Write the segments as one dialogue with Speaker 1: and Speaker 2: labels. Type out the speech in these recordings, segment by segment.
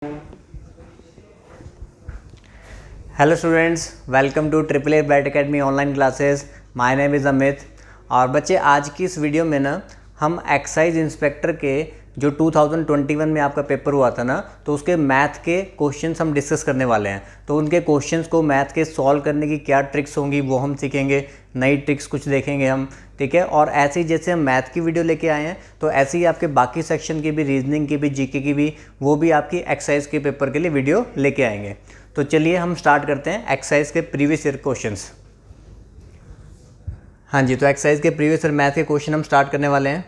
Speaker 1: Hello students, welcome to triple A bat academy online classes. My name is Amit. और बच्चे, आज की इस वीडियो में ना हम एक्साइज इंस्पेक्टर के जो 2021 में आपका पेपर हुआ था ना, तो उसके मैथ के क्वेश्चंस हम डिस्कस करने वाले हैं। तो उनके क्वेश्चंस को मैथ के सॉल्व करने की क्या ट्रिक्स होंगी वो हम सीखेंगे, नई ट्रिक्स कुछ देखेंगे हम, ठीक है। और ऐसे ही जैसे हम मैथ की वीडियो लेके आए हैं, तो ऐसे ही आपके बाकी सेक्शन की भी, रीजनिंग की भी, जीके की भी, वो भी आपकी एक्साइज के पेपर के लिए वीडियो लेके आएंगे। तो चलिए हम स्टार्ट करते हैं एक्सरसाइज के प्रीवियस ईयर क्वेश्चंस। हाँ जी, तो एक्सरसाइज के प्रीवियस ईयर मैथ के क्वेश्चन हम स्टार्ट करने वाले हैं।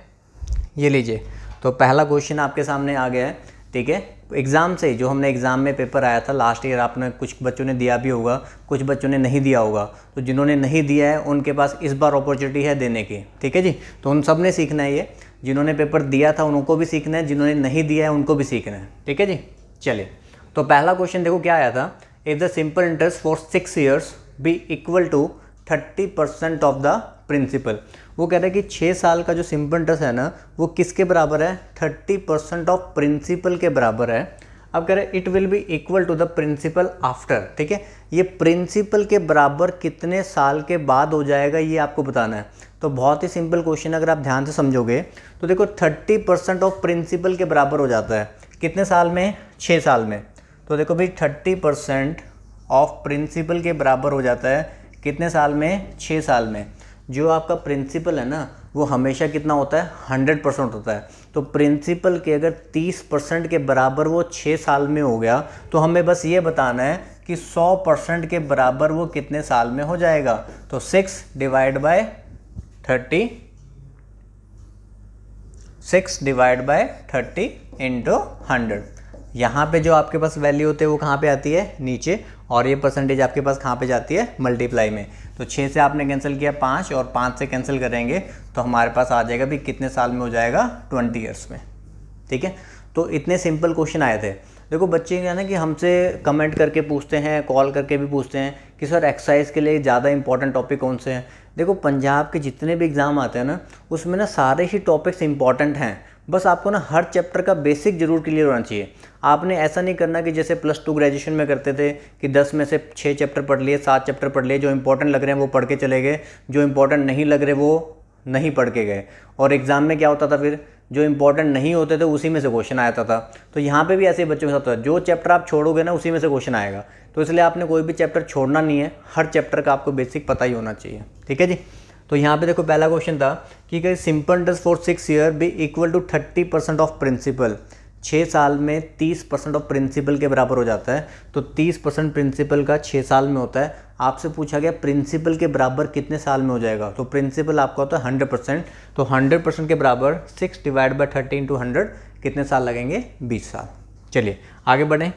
Speaker 1: ये लीजिए, तो पहला क्वेश्चन आपके सामने आ गया है, ठीक है। एग्ज़ाम से जो हमने एग्ज़ाम में पेपर आया था लास्ट ईयर, आपने कुछ बच्चों ने दिया भी होगा, कुछ बच्चों ने नहीं दिया होगा। तो जिन्होंने नहीं दिया है उनके पास इस बार अपॉर्चुनिटी है देने की, ठीक है जी। तो उन सब ने सीखना है, ये जिन्होंने पेपर दिया था उनको भी सीखना है, जिन्होंने नहीं दिया है उनको भी सीखना है, ठीक है जी। चलिए, तो पहला क्वेश्चन देखो क्या आया था। If the simple interest for 6 years be equal to 30% of the principal. वो कह रहा है कि 6 साल का जो सिंपल इंटरेस्ट है ना, वो किसके बराबर है? 30% ऑफ प्रिंसिपल के बराबर है। अब कह रहे हैं it will be equal to the principal after, ठीक है। ये प्रिंसिपल के बराबर कितने साल के बाद हो जाएगा, ये आपको बताना है। तो बहुत ही सिंपल क्वेश्चन, अगर आप ध्यान से समझोगे तो देखो 30% ऑफ प्रिंसिपल के बराबर हो जाता है कितने साल में? 6 साल में। तो देखो भाई 30% ऑफ प्रिंसिपल के बराबर हो जाता है कितने साल में? 6 साल में। जो आपका प्रिंसिपल है ना, वो हमेशा कितना होता है? 100% होता है। तो प्रिंसिपल के अगर 30% के बराबर वो 6 साल में हो गया, तो हमें बस ये बताना है कि 100% के बराबर वो कितने साल में हो जाएगा। तो 6 डिवाइड बाय 30 इंटू 100। यहाँ पे जो आपके पास वैल्यू होते हैं वो कहाँ पे आती है? नीचे। और ये परसेंटेज आपके पास कहाँ पे जाती है? मल्टीप्लाई में। तो 6 से आपने कैंसिल किया 5, और 5 से कैंसिल करेंगे तो हमारे पास आ जाएगा भी कितने साल में हो जाएगा? 20 ईयर्स में, ठीक है। तो इतने सिंपल क्वेश्चन आए थे। देखो बच्चे क्या ना कि हमसे कमेंट करके पूछते हैं, कॉल करके भी पूछते हैं कि सर एक्सरसाइज के लिए ज़्यादा इंपॉर्टेंट टॉपिक कौन से हैं। देखो पंजाब के जितने भी एग्ज़ाम आते हैं ना, उसमें ना सारे ही टॉपिक्स इंपॉर्टेंट हैं। बस आपको ना हर चैप्टर का बेसिक जरूर क्लियर होना चाहिए। आपने ऐसा नहीं करना कि जैसे +2 ग्रेजुएशन में करते थे कि 10 में से 6 चैप्टर पढ़ लिए, 7 चैप्टर पढ़ लिए, जो इंपॉर्टेंट लग रहे हैं वो पढ़ के चले गए, जो इंपॉर्टेंट नहीं लग रहे वो नहीं पढ़ के गए। और एग्ज़ाम में क्या होता था फिर? जो इंपॉर्टेंट नहीं होते थे उसी में से क्वेश्चन आता था। तो यहाँ पे भी ऐसे बच्चों के साथ होता है, जो चैप्टर आप छोड़ोगे ना उसी में से क्वेश्चन आएगा। तो इसलिए आपने कोई भी चैप्टर छोड़ना नहीं है, हर चैप्टर का आपको बेसिक पता ही होना चाहिए, ठीक है जी। तो यहाँ पे देखो पहला क्वेश्चन था कि simple interest for 6 year be equal to 30% of principal. 6 साल में 30% ऑफ प्रिंसिपल के बराबर हो जाता है। तो 30% प्रिंसिपल का 6 साल में होता है। आपसे पूछा गया प्रिंसिपल के बराबर कितने साल में हो जाएगा। तो प्रिंसिपल आपका होता है 100%। तो 100% के बराबर 6 डिवाइड बाई 30 इंटू 100 कितने साल लगेंगे? 20 साल। चलिए आगे बढ़ें।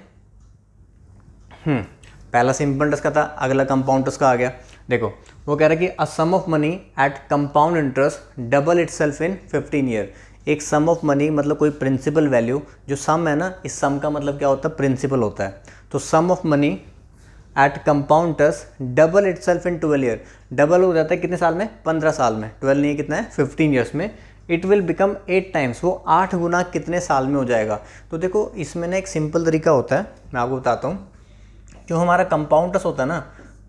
Speaker 1: पहला सिंपल इंटरेस्ट का था, अगला कंपाउंड इंटरेस्ट का आ गया। देखो वो कह रहा है कि a sum of money at compound interest double itself in 15 year. एक सम ऑफ मनी मतलब कोई प्रिंसिपल वैल्यू, जो सम है ना, इस सम का मतलब क्या होता है? प्रिंसिपल होता है। तो sum of money at compound interest double itself in 12 year. Double हो जाता है कितने साल में? 15 साल में। 12 नहीं, कितना है? 15 ईयर्स में। It will become 8 times. वो 8 गुना कितने साल में हो जाएगा। तो देखो इसमें ना एक सिंपल तरीका होता है, मैं आपको बताता हूँ। जो हमारा कंपाउंड इंटरेस्ट होता है ना,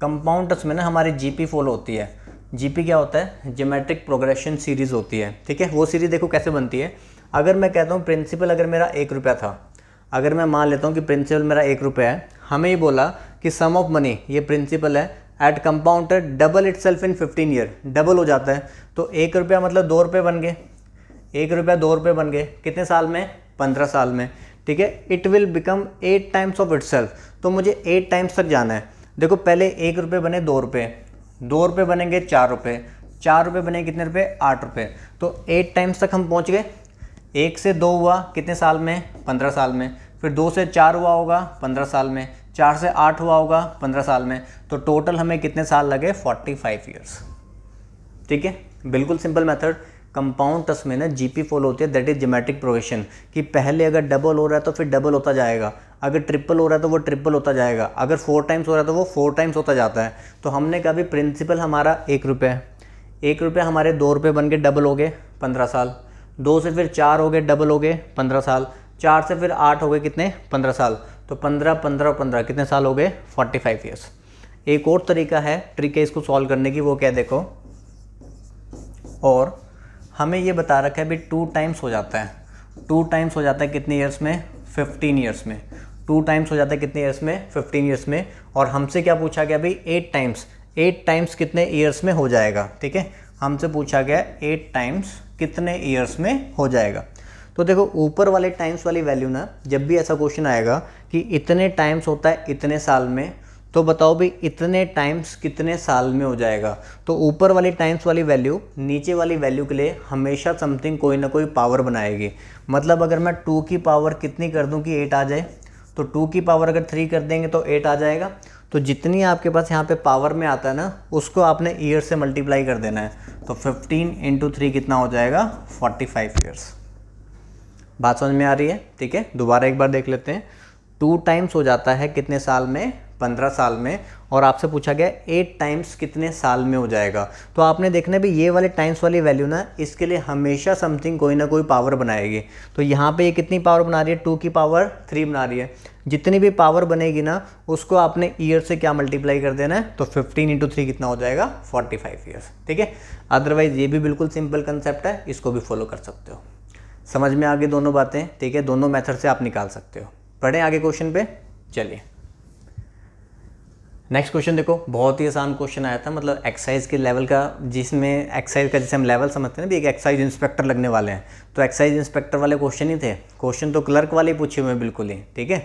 Speaker 1: कंपाउंड इंटरेस्ट में ना हमारी जीपी फॉलो होती है। जीपी क्या होता है? ज्योमेट्रिक प्रोग्रेशन सीरीज होती है, ठीक है। वो सीरीज देखो कैसे बनती है। अगर मैं कहता हूँ प्रिंसिपल अगर मेरा 1 रुपया था, अगर मैं मान लेता हूँ कि प्रिंसिपल मेरा 1 रुपया है, हमें ये बोला कि सम ऑफ मनी, ये प्रिंसिपल है, at compound double itself in 15 year. Double हो जाता है। तो 1 रुपया मतलब 2 रुपये बन गए। 1 रुपया 2 रुपये बन गए कितने साल में? 15 साल में, ठीक है। It will become 8 times of itself. तो मुझे 8 टाइम्स तक जाना है। देखो पहले 1 रुपये बने 2 रुपये, 2 रुपये बनेंगे 4 रुपये, 4 रुपये बने कितने रुपये? 8 रुपये। तो 8 टाइम्स तक हम पहुंच गए। 1 से 2 हुआ कितने साल में? 15 साल में। फिर 2 से 4 हुआ होगा 15 साल में। 4 से 8 हुआ होगा 15 साल में। तो टोटल हमें कितने साल लगे? 45 ईयर्स, ठीक है। बिल्कुल सिंपल मेथड। कंपाउंड इंटरेस्ट में ना जीपी फॉलो होती है, दैट इज ज्योमेट्रिक प्रोग्रेशन। कि पहले अगर डबल हो रहा है तो फिर डबल होता जाएगा, अगर ट्रिपल हो रहा है तो वो ट्रिपल होता जाएगा, अगर 4 टाइम्स हो रहा है तो वो 4 टाइम्स होता जाता है। तो हमने कहा भी प्रिंसिपल हमारा 1 रुपये है, 1 रुपये हमारे 2 रुपये बन के डबल हो गए 15 साल, 2 से फिर 4 हो गए डबल हो गए 15 साल, 4 से फिर 8 हो गए कितने, 15 साल, तो 15 15 और 15 कितने साल हो गए, 45 ईयर्स। एक और तरीका है, ट्रिक है इसको सॉल्व करने की, वो क्या देखो, और हमें ये बता रखा है भी 2 टाइम्स हो जाता है, 2 टाइम्स हो जाता है कितने ईयर्स में, 15 ईयर्स में, 2 टाइम्स हो जाता है कितने ईयर्स में, 15 ईयर्स में। और हमसे क्या पूछा गया भाई, 8 टाइम्स, 8 टाइम्स कितने ईयर्स में हो जाएगा, ठीक है, हमसे पूछा गया 8 टाइम्स कितने ईयर्स में हो जाएगा। तो देखो ऊपर वाले टाइम्स वाली वैल्यू ना, जब भी ऐसा क्वेश्चन आएगा कि इतने टाइम्स होता है इतने साल में, तो बताओ भाई इतने टाइम्स कितने साल में हो जाएगा। तो ऊपर वाली टाइम्स वाली वैल्यू नीचे वाली वैल्यू के लिए हमेशा समथिंग कोई ना कोई पावर बनाएगी। मतलब अगर मैं 2 की पावर कितनी कर दूं कि 8 आ जाए, तो 2 की पावर अगर 3 कर देंगे तो 8 आ जाएगा। तो जितनी आपके पास यहाँ पे पावर में आता है ना, उसको आपने ईयर से मल्टीप्लाई कर देना है। तो 15 × 3 कितना हो जाएगा, 45 ईयर्स। बात समझ में आ रही है, ठीक है। दोबारा एक बार देख लेते हैं। 2 टाइम्स हो जाता है कितने साल में, 15 साल में, और आपसे पूछा गया 8 टाइम्स कितने साल में हो जाएगा। तो आपने देखना भी ये वाले टाइम्स वाली वैल्यू ना, इसके लिए हमेशा समथिंग कोई ना कोई पावर बनाएगी। तो यहाँ पे ये कितनी पावर बना रही है, 2 की पावर 3 बना रही है। जितनी भी पावर बनेगी ना, उसको आपने ईयर से क्या मल्टीप्लाई कर देना है, तो 15 × 3 कितना हो जाएगा, 45 ईयर्स, ठीक है। अदरवाइज ये भी बिल्कुल सिंपल कंसेप्ट है, इसको भी फॉलो कर सकते हो। समझ में आ गई दोनों बातें, ठीक है, दोनों मेथड से आप निकाल सकते हो। पढ़ें आगे क्वेश्चन पे, चलिए नेक्स्ट क्वेश्चन देखो। बहुत ही आसान क्वेश्चन आया था, मतलब एक्साइज के लेवल का, जिसमें एक्साइज का जैसे हम लेवल समझते हैं ना, भी एक एक्साइज इंस्पेक्टर लगने वाले हैं, तो एक्साइज इंस्पेक्टर वाले क्वेश्चन ही थे। क्वेश्चन तो क्लर्क वाले पूछे हुए हैं बिल्कुल ही, ठीक है।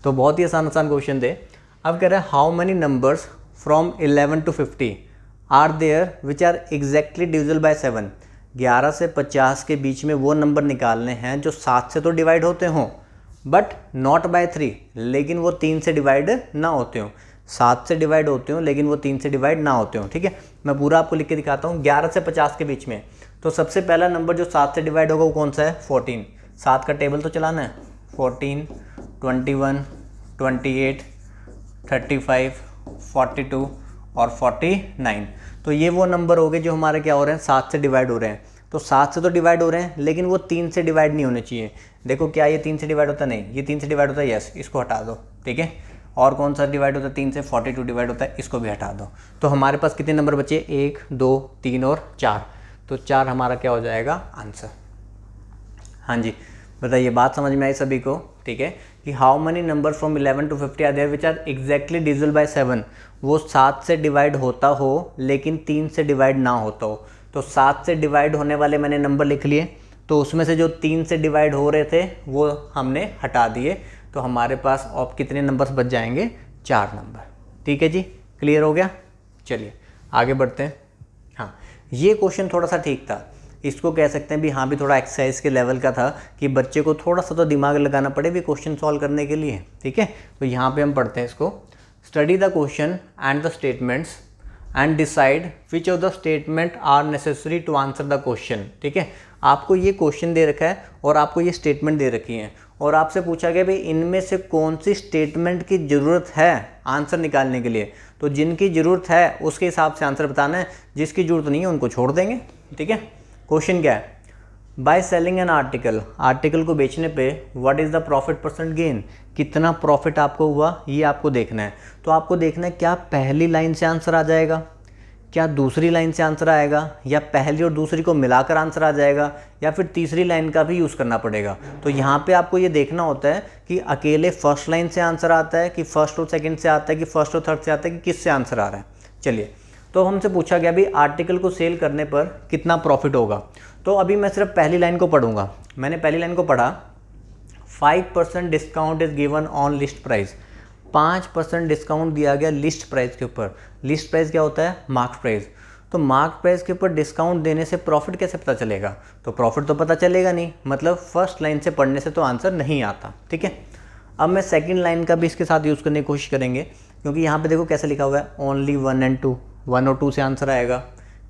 Speaker 1: तो बहुत ही आसान क्वेश्चन थे। अब कह रहे हैं how many numbers from 11 to 50 are there which are exactly divisible by 7। 11 से 50 के बीच में वो नंबर निकालने हैं जो 7 से तो डिवाइड होते हों, बट नॉट बाय 3, लेकिन वो 3 से डिवाइड ना होते हों। 7 से डिवाइड होते हों लेकिन वो 3 से डिवाइड ना होते हों, ठीक है। मैं पूरा आपको लिख के दिखाता हूँ। 11 से 50 के बीच में, तो सबसे पहला नंबर जो 7 से डिवाइड होगा वो कौन सा है, 14। 7 का टेबल तो चलाना है, 14, 21, 28, 35, 42 और 49। तो ये वो नंबर हो गए जो हमारे क्या हो रहे हैं, 7 से डिवाइड हो रहे हैं। तो 7 से तो डिवाइड हो रहे हैं, लेकिन वो 3 से डिवाइड नहीं होने चाहिए। देखो क्या ये 3 से डिवाइड होता है, नहीं, ये 3 से डिवाइड होता है, यस, इसको हटा दो, ठीक है। और कौन सा डिवाइड होता है, 3 से 42 डिवाइड होता है, इसको भी हटा दो। तो हमारे पास कितने नंबर बचे, 1, 2, 3 और 4। तो 4 हमारा क्या हो जाएगा, आंसर। हाँ जी, बताइए, बात समझ में आई सभी को, ठीक है। कि how many number from 11 to 50 are there which are exactly divisible by 7। वो 7 से डिवाइड होता हो लेकिन 3 से डिवाइड ना होता हो। तो 7 से डिवाइड होने वाले मैंने नंबर लिख लिए, तो उसमें से जो 3 से डिवाइड हो रहे थे वो हमने हटा दिए। तो हमारे पास अब कितने नंबर्स बच जाएंगे, 4 नंबर, ठीक है जी। क्लियर हो गया, चलिए आगे बढ़ते हैं। हाँ, ये क्वेश्चन थोड़ा सा ठीक था, इसको कह सकते हैं भी हाँ भी थोड़ा एक्सरसाइज के लेवल का था, कि बच्चे को थोड़ा सा तो दिमाग लगाना पड़े भी क्वेश्चन सॉल्व करने के लिए, ठीक है। तो यहाँ पे हम पढ़ते हैं इसको। Study the question and the statements and decide which of the statement are necessary to answer the question, ठीक है। आपको ये क्वेश्चन दे रखा है और आपको ये स्टेटमेंट दे रखी है, और आपसे पूछा गया भाई इनमें से कौन सी स्टेटमेंट की ज़रूरत है आंसर निकालने के लिए। तो जिनकी ज़रूरत है उसके हिसाब से आंसर बताना है, जिसकी ज़रूरत नहीं है उनको छोड़ देंगे, ठीक है। क्वेश्चन क्या है, by selling an article, article को बेचने पे what is the profit percent gain, कितना प्रॉफिट आपको हुआ, ये आपको देखना है। तो आपको देखना है क्या पहली लाइन से आंसर आ जाएगा, क्या दूसरी लाइन से आंसर आएगा, या पहली और दूसरी को मिलाकर आंसर आ जाएगा, या फिर तीसरी लाइन का भी यूज़ करना पड़ेगा। तो यहाँ पे आपको ये देखना होता है कि अकेले फर्स्ट लाइन से आंसर आता है, कि फर्स्ट और सेकंड से आता है, कि फर्स्ट और थर्ड से आता है, कि किस से आंसर आ रहा है। चलिए, तो हमसे पूछा गया भी आर्टिकल को सेल करने पर कितना प्रॉफिट होगा। तो अभी मैं सिर्फ पहली लाइन को पढ़ूंगा। मैंने पहली लाइन को पढ़ा, 5% discount is given on list price. 5% discount दिया गया लिस्ट प्राइस के ऊपर। लिस्ट प्राइस क्या होता है, मार्क प्राइस। तो मार्क प्राइस के ऊपर डिस्काउंट देने से प्रॉफिट कैसे पता चलेगा, तो प्रॉफिट तो पता चलेगा नहीं, मतलब फर्स्ट लाइन से पढ़ने से तो आंसर नहीं आता, ठीक है। अब मैं सेकंड लाइन का भी इसके साथ यूज़ करने की कोशिश करेंगे, क्योंकि यहाँ पे देखो कैसे लिखा हुआ है, ओनली 1 and 2, 1 और 2 से आंसर आएगा,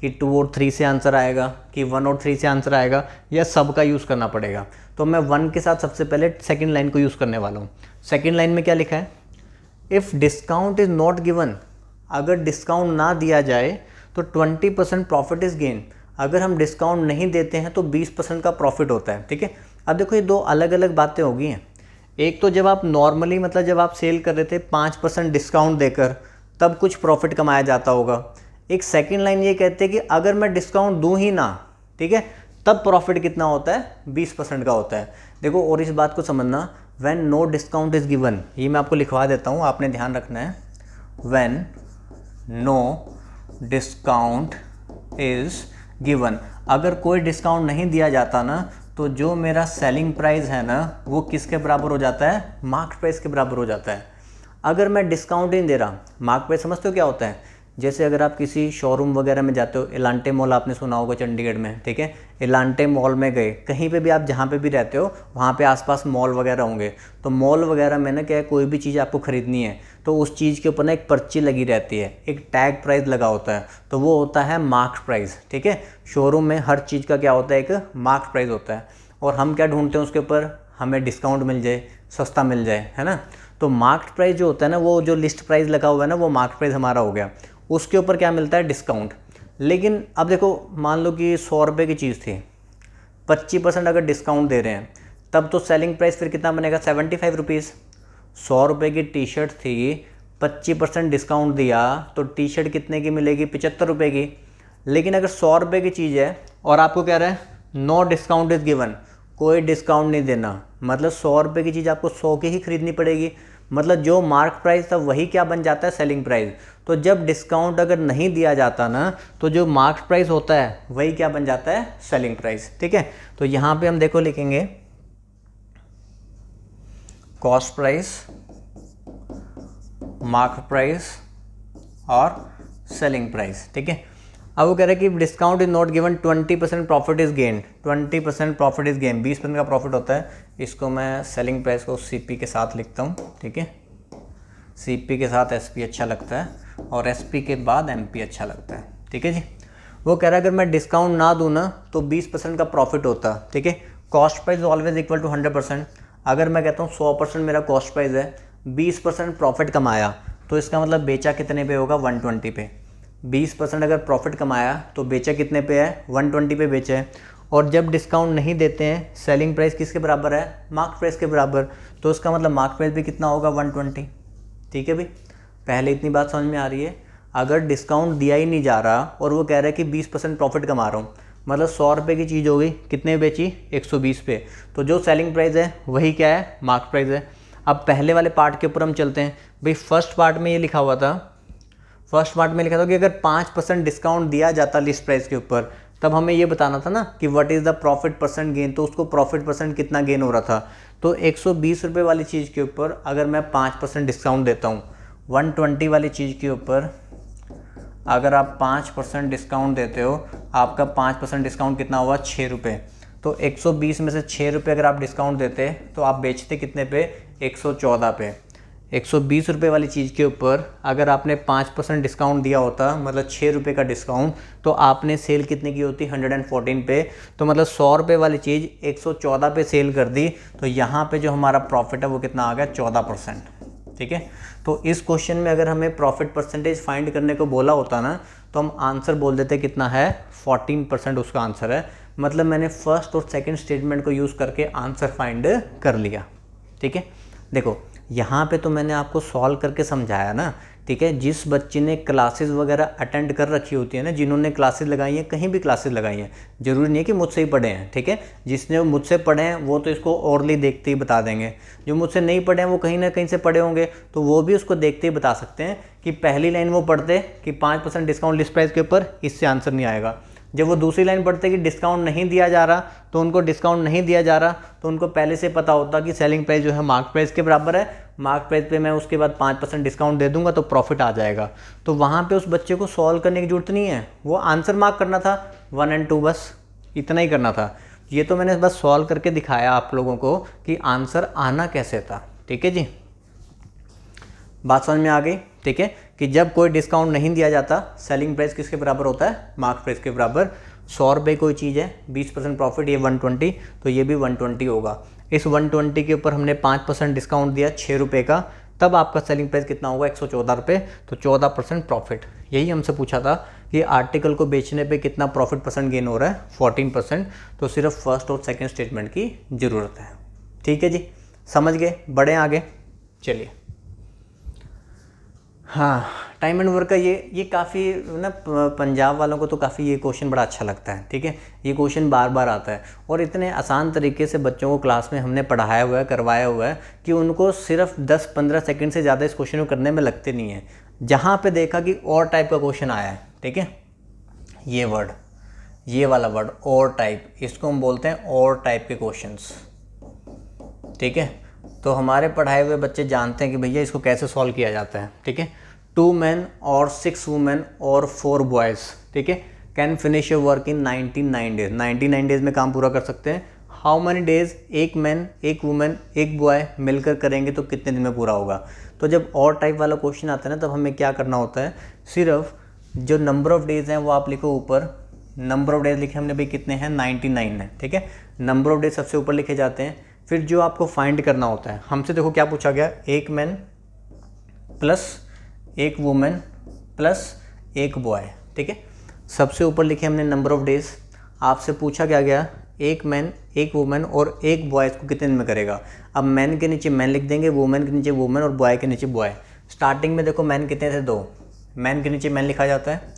Speaker 1: कि 2 और 3 से आंसर आएगा, कि 1 और 3 से आंसर आएगा, या सब का यूज़ करना पड़ेगा। तो मैं 1 के साथ सबसे पहले सेकंड लाइन को यूज़ करने वाला हूँ। सेकंड लाइन में क्या लिखा है, if discount is not given, अगर डिस्काउंट ना दिया जाए तो 20% प्रॉफिट इज़ गेन। अगर हम डिस्काउंट नहीं देते हैं तो 20% का प्रॉफिट होता है, ठीक है। अब देखो ये दो अलग अलग बातें होगी हैं। एक तो जब आप नॉर्मली मतलब जब आप सेल कर रहे थे 5% डिस्काउंट देकर, तब कुछ प्रॉफिट कमाया जाता होगा। एक सेकंड लाइन ये कहते हैं कि अगर मैं डिस्काउंट दूं ही ना, ठीक है, तब प्रॉफिट कितना होता है, 20% का होता है। देखो और इस बात को समझना, when no discount is given, ये मैं आपको लिखवा देता हूँ, आपने ध्यान रखना है। When no discount is given, अगर कोई डिस्काउंट नहीं दिया जाता ना, तो जो मेरा सेलिंग प्राइस है ना वो किसके बराबर हो जाता है, मार्केट प्राइस के बराबर हो जाता है। अगर मैं डिस्काउंट नहीं दे रहा, मार्केट प्राइस समझते हो क्या होता है, जैसे अगर आप किसी शोरूम वगैरह में जाते हो, एलांटे मॉल आपने सुना होगा चंडीगढ़ में, ठीक है, एलांटे मॉल में गए, कहीं पे भी आप जहाँ पे भी रहते हो वहाँ पे आसपास मॉल वगैरह होंगे, तो मॉल वगैरह में ना क्या है, कोई भी चीज़ आपको ख़रीदनी है तो उस चीज़ के ऊपर ना एक पर्ची लगी रहती है, एक टैग प्राइस लगा होता है, तो वो होता है मार्केट प्राइस, ठीक है। शोरूम में हर चीज़ का क्या होता है, एक मार्केट प्राइस होता है, और हम क्या ढूंढते हैं उसके ऊपर, हमें डिस्काउंट मिल जाए, सस्ता मिल जाए, है ना। तो मार्केट प्राइस जो होता है ना, वो जो लिस्ट प्राइस लगा हुआ है ना, वो मार्केट प्राइस हमारा हो गया, उसके ऊपर क्या मिलता है, डिस्काउंट। लेकिन अब देखो मान लो कि 100 रुपये की चीज़ थी, 25% अगर डिस्काउंट दे रहे हैं, तब तो सेलिंग प्राइस फिर कितना बनेगा, 75 रुपीज़। 100 रुपये की टी शर्ट थी, 25% डिस्काउंट दिया तो टी शर्ट कितने की मिलेगी, 75 रुपये की। लेकिन अगर 100 रुपये की चीज़ है और आपको कह रहे हैं नो डिस्काउंट इज़ गिवन, कोई डिस्काउंट नहीं देना, मतलब 100 रुपये की चीज़ आपको 100 की ही खरीदनी पड़ेगी, मतलब जो मार्केट प्राइस था वही क्या बन जाता है, सेलिंग प्राइस। तो जब डिस्काउंट अगर नहीं दिया जाता ना, तो जो मार्केट प्राइस होता है वही क्या बन जाता है, सेलिंग प्राइस, ठीक है। तो यहाँ पे हम देखो लिखेंगे कॉस्ट प्राइस, मार्केट प्राइस और सेलिंग प्राइस, ठीक है। अब वो कह रहे हैं कि discount is not given, 20% profit is gain, 20% profit is gain, 20% का प्रॉफिट होता है। इसको मैं सेलिंग प्राइस को सीपी के साथ लिखता हूँ, ठीक है, सीपी के साथ एसपी अच्छा लगता है और एसपी के बाद एमपी अच्छा लगता है, ठीक है जी। वो कह रहा है अगर मैं डिस्काउंट ना दूँ ना तो 20% का प्रॉफिट होता, ठीक है। Cost price always equal to 100%। अगर मैं कहता हूँ 100% मेरा कॉस्ट प्राइस है, 20% प्रॉफिट कमाया, तो इसका मतलब बेचा कितने पे होगा, 120 पे। 20% अगर प्रॉफिट कमाया तो बेचा कितने पे है, 120 पे बेचा है। और जब डिस्काउंट नहीं देते हैं, सेलिंग प्राइस किसके बराबर है, मार्केट प्राइस के बराबर, तो इसका मतलब मार्केट प्राइस भी कितना होगा, 120, ठीक है भाई। पहले इतनी बात समझ में आ रही है। अगर डिस्काउंट दिया ही नहीं जा रहा और वो कह रहा है कि 20% प्रॉफिट कमा रहा हूँ, मतलब 100 रुपये की चीज़ हो गई, कितने बेची, 120 पे, तो जो सेलिंग प्राइस है वही क्या है, मार्केट प्राइस है। अब पहले वाले पार्ट के ऊपर हम चलते हैं भाई। फर्स्ट पार्ट में ये लिखा हुआ था, फर्स्ट पार्ट में लिखा था कि अगर 5% डिस्काउंट दिया जाता लिस्ट प्राइस के ऊपर, तब हमें ये बताना था ना कि what is the profit percent gain, तो उसको प्रॉफिट परसेंट कितना गेन हो रहा था। तो 120 रुपये वाली चीज़ के ऊपर अगर मैं 5% डिस्काउंट देता हूँ, 120 वाली चीज़ के ऊपर अगर आप 5% डिस्काउंट देते हो, आपका 5% डिस्काउंट कितना हुआ, 6 रुपये। तो 120 में से 6 रुपये अगर आप डिस्काउंट देते तो आप बेचते कितने पे, 114 पे। 120 रुपये वाली चीज़ के ऊपर अगर आपने 5% डिस्काउंट दिया होता, मतलब 6 रुपये का डिस्काउंट, तो आपने सेल कितने की होती, 114 पे। तो मतलब 100 रुपये वाली चीज़ 114 पे सेल कर दी, तो यहाँ पे जो हमारा प्रॉफिट है वो कितना आ गया, 14%, ठीक है। तो इस क्वेश्चन में अगर हमें प्रॉफिट परसेंटेज फाइंड करने को बोला होता ना, तो हम आंसर बोल देते कितना है, 14% उसका आंसर है। मतलब मैंने फर्स्ट और सेकंड स्टेटमेंट को यूज़ करके आंसर फाइंड कर लिया, ठीक है। देखो यहाँ पे तो मैंने आपको सॉल्व करके समझाया ना, ठीक है। जिस बच्चे ने क्लासेस वगैरह अटेंड कर रखी होती है ना, जिन्होंने क्लासेस लगाई हैं, कहीं भी क्लासेस लगाई हैं, ज़रूरी नहीं है कि मुझसे ही पढ़े हैं, ठीक है। जिसने मुझसे पढ़े हैं वो तो इसको ओरली देखते ही बता देंगे, जो मुझसे नहीं पढ़े हैं वो कहीं ना कहीं से पढ़े होंगे, तो वो भी उसको देखते ही बता सकते हैं कि पहली लाइन वो पढ़ते कि 5% डिस्काउंट लिस्ट प्राइस के ऊपर, इससे आंसर नहीं आएगा। जब वो दूसरी लाइन पढ़ते कि डिस्काउंट नहीं दिया जा रहा, तो उनको डिस्काउंट नहीं दिया जा रहा, तो उनको पहले से पता होता कि सेलिंग प्राइस जो है मार्केट प्राइस के बराबर है, मार्केट प्राइस पे मैं उसके बाद 5% डिस्काउंट दे दूंगा तो प्रॉफिट आ जाएगा। तो वहाँ पे उस बच्चे को सॉल्व करने की जरूरत नहीं है, वो आंसर मार्क करना था 1 और 2, बस इतना ही करना था। ये तो मैंने बस सॉल्व करके दिखाया आप लोगों को कि आंसर आना कैसे था, ठीक है जी। बात समझ में आ गई, ठीक है, कि जब कोई डिस्काउंट नहीं दिया जाता, सेलिंग प्राइस किसके बराबर होता है, मार्केट प्राइस के बराबर। 100 रुपये कोई चीज़ है, 20% प्रॉफिट, ये 120, तो ये भी 120 होगा। इस 120 के ऊपर हमने 5% डिस्काउंट दिया 6 रुपये का, तब आपका सेलिंग प्राइस कितना होगा, 114 रुपये, तो 14% प्रॉफिट। यही हमसे पूछा था कि आर्टिकल को बेचने पे कितना प्रॉफिट परसेंट गेन हो रहा है, 14%। तो सिर्फ फर्स्ट और सेकंड स्टेटमेंट की ज़रूरत है। ठीक है जी, समझ गए, बढ़े आगे। चलिए, हाँ, टाइम एंड वर्क का ये काफ़ी ना पंजाब वालों को तो काफ़ी ये क्वेश्चन बड़ा अच्छा लगता है। ठीक है, ये क्वेश्चन बार बार आता है और इतने आसान तरीके से बच्चों को क्लास में हमने पढ़ाया हुआ है, करवाया हुआ है कि उनको सिर्फ 10-15 सेकंड से ज़्यादा इस क्वेश्चन को करने में लगते नहीं है। जहाँ पे देखा कि और टाइप का क्वेश्चन आया है, ठीक है, ये वर्ड, ये वाला वर्ड और टाइप, इसको हम बोलते हैं और टाइप के क्वेश्चंस। ठीक है, तो हमारे पढ़ाए हुए बच्चे जानते हैं कि भैया इसको कैसे सॉल्व किया जाता है। ठीक है, 2 men और 6 women और 4 boys, ठीक है, can finish your work in 99 days, 99 days में काम पूरा कर सकते हैं। हाउ मैनी डेज एक मैन, एक वुमेन, एक बॉय मिलकर करेंगे तो कितने दिन में पूरा होगा। तो जब और टाइप वाला क्वेश्चन आता है ना, तब हमें क्या करना होता है, सिर्फ जो नंबर ऑफ डेज हैं वो आप लिखो ऊपर। नंबर ऑफ डेज लिखे हमने भाई कितने हैं, 99 है। ठीक है, नंबर ऑफ डेज सबसे ऊपर लिखे जाते हैं। फिर जो आपको फाइंड करना होता है, हमसे देखो क्या पूछा गया, एक मैन प्लस एक वुमेन प्लस एक बॉय। ठीक है, सबसे ऊपर लिखे हमने नंबर ऑफ डेज। आपसे पूछा क्या गया, एक मैन, एक वुमेन और एक बॉय को कितने दिन में करेगा। अब मैन के नीचे मैन लिख देंगे, वुमेन के नीचे वुमेन और बॉय के नीचे बॉय। स्टार्टिंग में देखो मैन कितने थे, 2, मैन के नीचे मैन लिखा जाता है,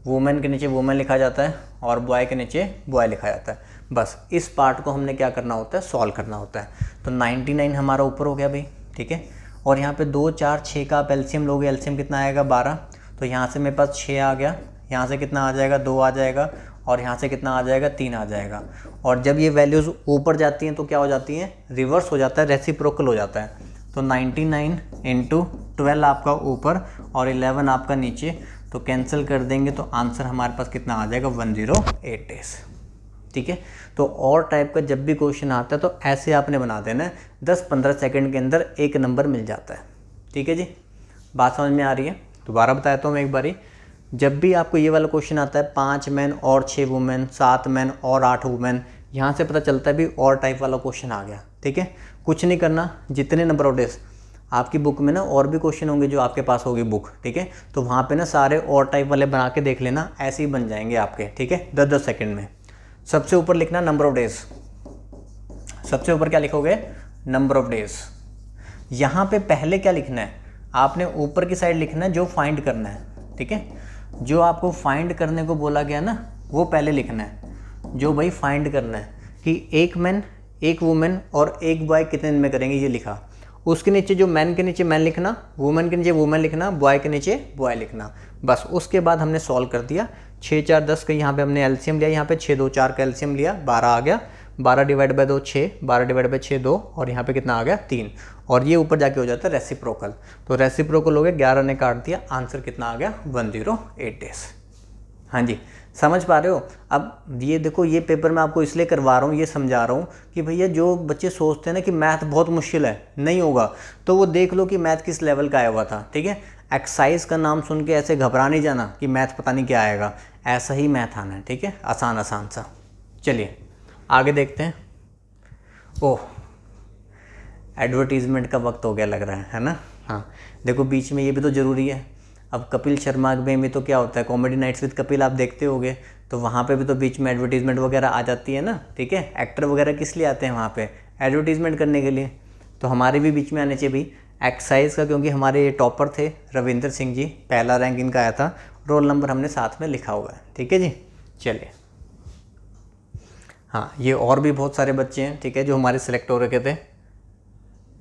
Speaker 1: वुमेन के नीचे वुमेन लिखा जाता है और बॉय के नीचे बॉय लिखा जाता है। बस इस पार्ट को हमने क्या करना होता है, सॉल्व करना होता है। तो 99 हमारा ऊपर हो गया भाई। ठीक है, और यहाँ पे 2, 4, 6 का आप एलसीएम लोगे, एलसीएम कितना आएगा, 12। तो यहाँ से मेरे पास 6 आ गया, यहाँ से कितना आ जाएगा, 2 आ जाएगा और यहाँ से कितना आ जाएगा, 3 आ जाएगा। और जब ये वैल्यूज़ ऊपर जाती हैं तो क्या हो जाती हैं, रिवर्स हो जाता है, रेसिप्रोकल हो जाता है। तो 99 × 12 आपका ऊपर और 11 आपका नीचे, तो कैंसिल कर देंगे तो आंसर हमारे पास कितना आ जाएगा, 108 डेज। ठीक है, तो और टाइप का जब भी क्वेश्चन आता है तो ऐसे आपने बना देना है, 10-15 सेकंड के अंदर एक नंबर मिल जाता है। ठीक है जी, बात समझ में आ रही है। दोबारा बताता हूँ मैं एक बारी, जब भी आपको ये वाला क्वेश्चन आता है 5 मैन और 6 वुमेन, 7 मैन और 8 वुमेन, यहाँ से पता चलता है भी और टाइप वाला क्वेश्चन आ गया। ठीक है, कुछ नहीं करना, जितने नंबर ऑफ डेज आपकी बुक में ना और भी क्वेश्चन होंगे जो आपके पास होगी बुक, ठीक है, तो वहाँ पे ना सारे और टाइप वाले बना के देख लेना, ऐसे ही बन जाएंगे आपके। ठीक है, 10-10 सेकंड में। सबसे ऊपर लिखना नंबर ऑफ डेज, सबसे ऊपर क्या लिखोगे, नंबर ऑफ डेज। यहाँ पे पहले क्या लिखना है, आपने ऊपर की साइड लिखना है जो फाइंड करना है। ठीक है, जो आपको फाइंड करने को बोला गया ना वो पहले लिखना है, जो भाई फाइंड करना है कि एक मैन, एक वुमेन और एक बॉय कितने दिन में करेंगे, ये लिखा। उसके नीचे जो मैन के नीचे मैन लिखना, वुमेन के नीचे वुमेन लिखना, बॉय के नीचे बॉय लिखना। बस उसके बाद हमने सॉल्व कर दिया। 6, 4, 10 का यहाँ पे हमने एलसीएम लिया, यहाँ पे 6, 2, 4 का एलसीएम लिया, 12 आ गया। 12 डिवाइड बाय 2 6, 12 डिवाइड बाय 6 2 और यहाँ पे कितना आ गया, 3। और ये ऊपर जाके हो जाता है रेसिप्रोकल। तो रेसिप्रोकल हो गया, 11 ने काट दिया, आंसर कितना आ गया, 108 डेज। हाँ जी, समझ पा रहे हो। अब ये देखो, ये पेपर मैं आपको इसलिए करवा रहा हूँ, ये समझा रहा हूँ कि भैया जो बच्चे सोचते हैं ना कि मैथ बहुत मुश्किल है, नहीं होगा, तो वो देख लो कि मैथ किस लेवल का आया हुआ था। ठीक है, एक्सरसाइज का नाम सुन के ऐसे घबरा नहीं जाना कि मैथ पता नहीं क्या आएगा, ऐसा ही मैथ आना है। ठीक है, आसान आसान सा। चलिए आगे देखते हैं। ओह, एडवर्टीज़मेंट का वक्त हो गया लग रहा है ना। हाँ देखो, बीच में ये भी तो ज़रूरी है। अब कपिल शर्मा में तो क्या होता है, कॉमेडी नाइट्स विद कपिल आप देखते होगे, तो वहाँ पे भी तो बीच में एडवर्टीज़मेंट वगैरह आ जाती है ना। ठीक है, एक्टर वगैरह किस लिए आते हैं वहाँ पे, एडवर्टीज़मेंट करने के लिए। तो हमारे भी बीच में आने चाहिए भी एक्सरसाइज का, क्योंकि हमारे ये टॉपर थे रविंदर सिंह जी, पहला रैंक इनका आया था, रोल नंबर हमने साथ में लिखा हुआ है। ठीक है जी, चलिए। हाँ, ये और भी बहुत सारे बच्चे हैं, ठीक है, जो हमारे सिलेक्ट हो रखे थे।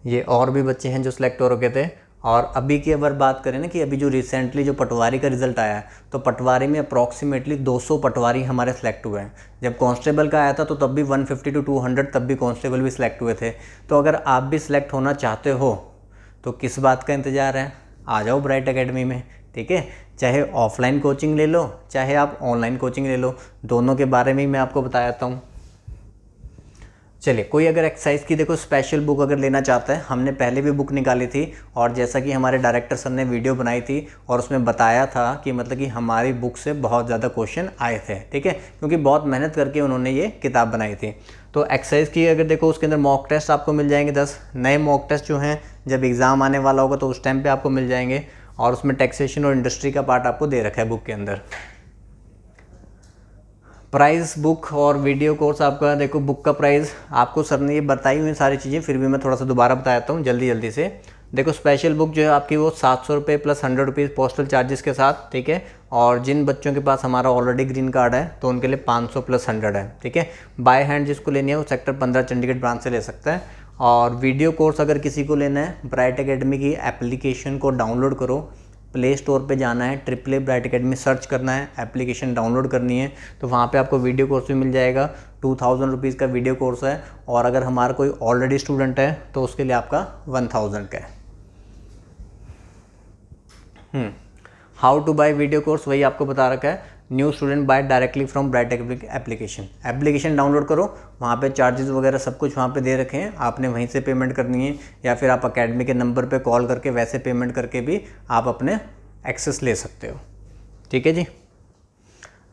Speaker 1: ये और भी बच्चे हैं जो सिलेक्ट हो रखे थे। और अभी की अगर बात करें ना कि अभी जो रिसेंटली जो पटवारी का रिज़ल्ट आया है, तो पटवारी में अप्रॉक्सीमेटली 200 पटवारी हमारे सेलेक्ट हुए हैं। जब कांस्टेबल का आया था तो तब भी 150 to 200 तब भी कांस्टेबल भी सिलेक्ट हुए थे। तो अगर आप भी सिलेक्ट होना चाहते हो तो किस बात का इंतज़ार है, आ जाओ ब्राइट एकेडमी में। ठीक है, चाहे ऑफलाइन कोचिंग ले लो, चाहे आप ऑनलाइन कोचिंग ले लो, दोनों के बारे में ही मैं आपको बताता हूँ। चलिए, कोई अगर एक्सरसाइज की देखो स्पेशल बुक अगर लेना चाहता है, हमने पहले भी बुक निकाली थी और जैसा कि हमारे डायरेक्टर सर ने वीडियो बनाई थी और उसमें बताया था कि मतलब कि हमारी बुक से बहुत ज़्यादा क्वेश्चन आए थे। ठीक है, क्योंकि बहुत मेहनत करके उन्होंने ये किताब बनाई थी। तो एक्सरसाइज की अगर देखो, उसके अंदर मॉक टेस्ट आपको मिल जाएंगे 10 नए मॉक टेस्ट जो हैं, जब एग्ज़ाम आने वाला होगा तो उस टाइम पर आपको मिल जाएंगे। और उसमें टैक्सेशन और इंडस्ट्री का पार्ट आपको दे रखा है बुक के अंदर। प्राइस बुक और वीडियो कोर्स आपका देखो, बुक का प्राइस आपको सर ने ये बताई हुई सारी चीज़ें, फिर भी मैं थोड़ा सा दोबारा बताता हूँ जल्दी से। देखो स्पेशल बुक जो है आपकी वो 700 रुपये प्लस 100 रुपीज़ पोस्टल चार्जेस के साथ, ठीक है। और जिन बच्चों के पास हमारा ऑलरेडी ग्रीन कार्ड है तो उनके लिए 500 प्लस 100 है, ठीक है। बाय हैंड जिसको लेनी है वो सेक्टर 15 चंडीगढ़ ब्रांच से ले सकता है। और वीडियो कोर्स अगर किसी को लेना है, ब्राइट एकेडमी की एप्लीकेशन को डाउनलोड करो, प्ले स्टोर पे जाना है, AAA ब्राइट एकेडमी सर्च करना है, एप्लीकेशन डाउनलोड करनी है, तो वहाँ पे आपको वीडियो कोर्स भी मिल जाएगा। 2000 रुपीज़ का वीडियो कोर्स है, और अगर हमारा कोई ऑलरेडी स्टूडेंट है तो उसके लिए आपका 1000 का है। How to buy video course वही आपको बता रखा है, new student buy directly from bright application. Application download करो, वहाँ पे चार्जेस वगैरह सब कुछ वहाँ पे दे रखे हैं, आपने वहीं से पेमेंट करनी है, या फिर आप अकेडमी के नंबर पे कॉल करके वैसे पेमेंट करके भी आप अपने एक्सेस ले सकते हो, ठीक है जी।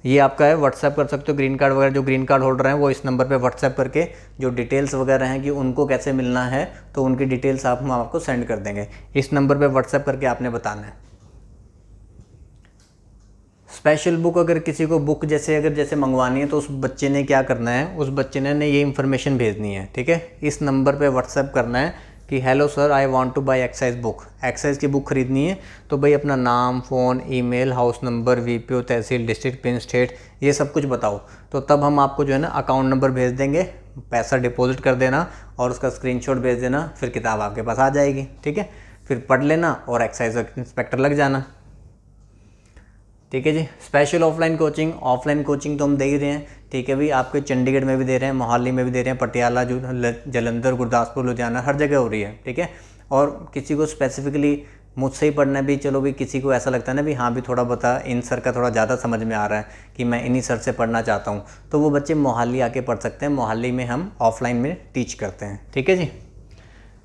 Speaker 1: ये आपका है, व्हाट्सएप कर सकते हो ग्रीन कार्ड वगैरह, जो ग्रीन कार्ड होल्डर हैं वो इस नंबर पे व्हाट्सएप करके जो डिटेल्स वगैरह हैं कि उनको कैसे मिलना है, तो उनकी डिटेल्स हम आपको सेंड कर देंगे। इस नंबर पे व्हाट्सएप करके आपने बताना है। स्पेशल बुक अगर किसी को बुक जैसे मंगवानी है तो उस बच्चे ने क्या करना है, उस बच्चे ने ये इन्फॉर्मेशन भेजनी है, ठीक है। इस नंबर पे व्हाट्सएप करना है कि hello sir, I want to buy excise book, excise की बुक खरीदनी है, तो भाई अपना नाम, phone, email, house number, VPO, tehsil, district, pin, state, ये सब कुछ बताओ, तो तब हम आपको जो है ना अकाउंट नंबर भेज देंगे, पैसा डिपॉजिट कर देना और उसका स्क्रीनशॉट भेज देना, फिर किताब आपके पास आ जाएगी, ठीक है। फिर पढ़ लेना और एक्साइज इंस्पेक्टर लग जाना, ठीक है जी। स्पेशल ऑफलाइन कोचिंग तो हम दे ही रहे हैं, ठीक है भाई। आपके चंडीगढ़ में भी दे रहे हैं, मोहाली में भी दे रहे हैं, पटियाला, जलंधर, गुरदासपुर, लुधियाना, हर जगह हो रही है, ठीक है। और किसी को स्पेसिफिकली मुझसे ही पढ़ना भी, चलो भी किसी को ऐसा लगता है ना भी हाँ भी थोड़ा बता, इन सर का थोड़ा ज़्यादा समझ में आ रहा है कि मैं इन्हीं सर से पढ़ना चाहता हूँ, तो वो बच्चे मोहाली आके पढ़ सकते हैं। मोहाली में हम ऑफलाइन में टीच करते हैं, ठीक है जी।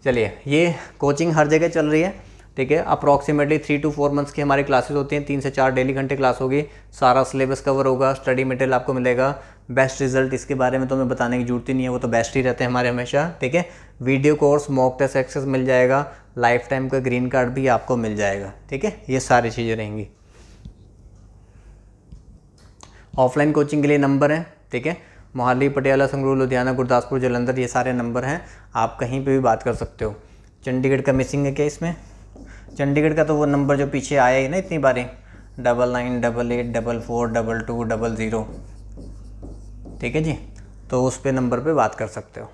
Speaker 1: चलिए, ये कोचिंग हर जगह चल रही है, ठीक है। अप्रॉक्सीमेटली 3 to 4 मंथ्स की हमारी क्लासेस होती हैं, 3 से 4 डेली घंटे क्लास होगी, सारा सिलेबस कवर होगा, स्टडी मटेरियल आपको मिलेगा। बेस्ट रिजल्ट इसके बारे में तो मैं बताने की जरूरत ही नहीं है, वो तो बेस्ट ही रहते हैं हमारे हमेशा, ठीक है। Video course, mock test access मिल जाएगा, लाइफ टाइम का ग्रीन कार्ड भी आपको मिल जाएगा, ठीक है। ये सारी चीज़ें रहेंगी। ऑफलाइन कोचिंग के लिए नंबर है, ठीक है। मोहाली, पटियाला, संगरूर, लुधियाना, गुरदासपुर, जलंधर, ये सारे नंबर हैं, आप कहीं पे भी बात कर सकते हो। चंडीगढ़ का मिसिंग है क्या इसमें? चंडीगढ़ का तो वो नंबर जो पीछे आया ही ना इतनी बारी, 9988442200, ठीक है जी, तो उस पे नंबर पे बात कर सकते हो।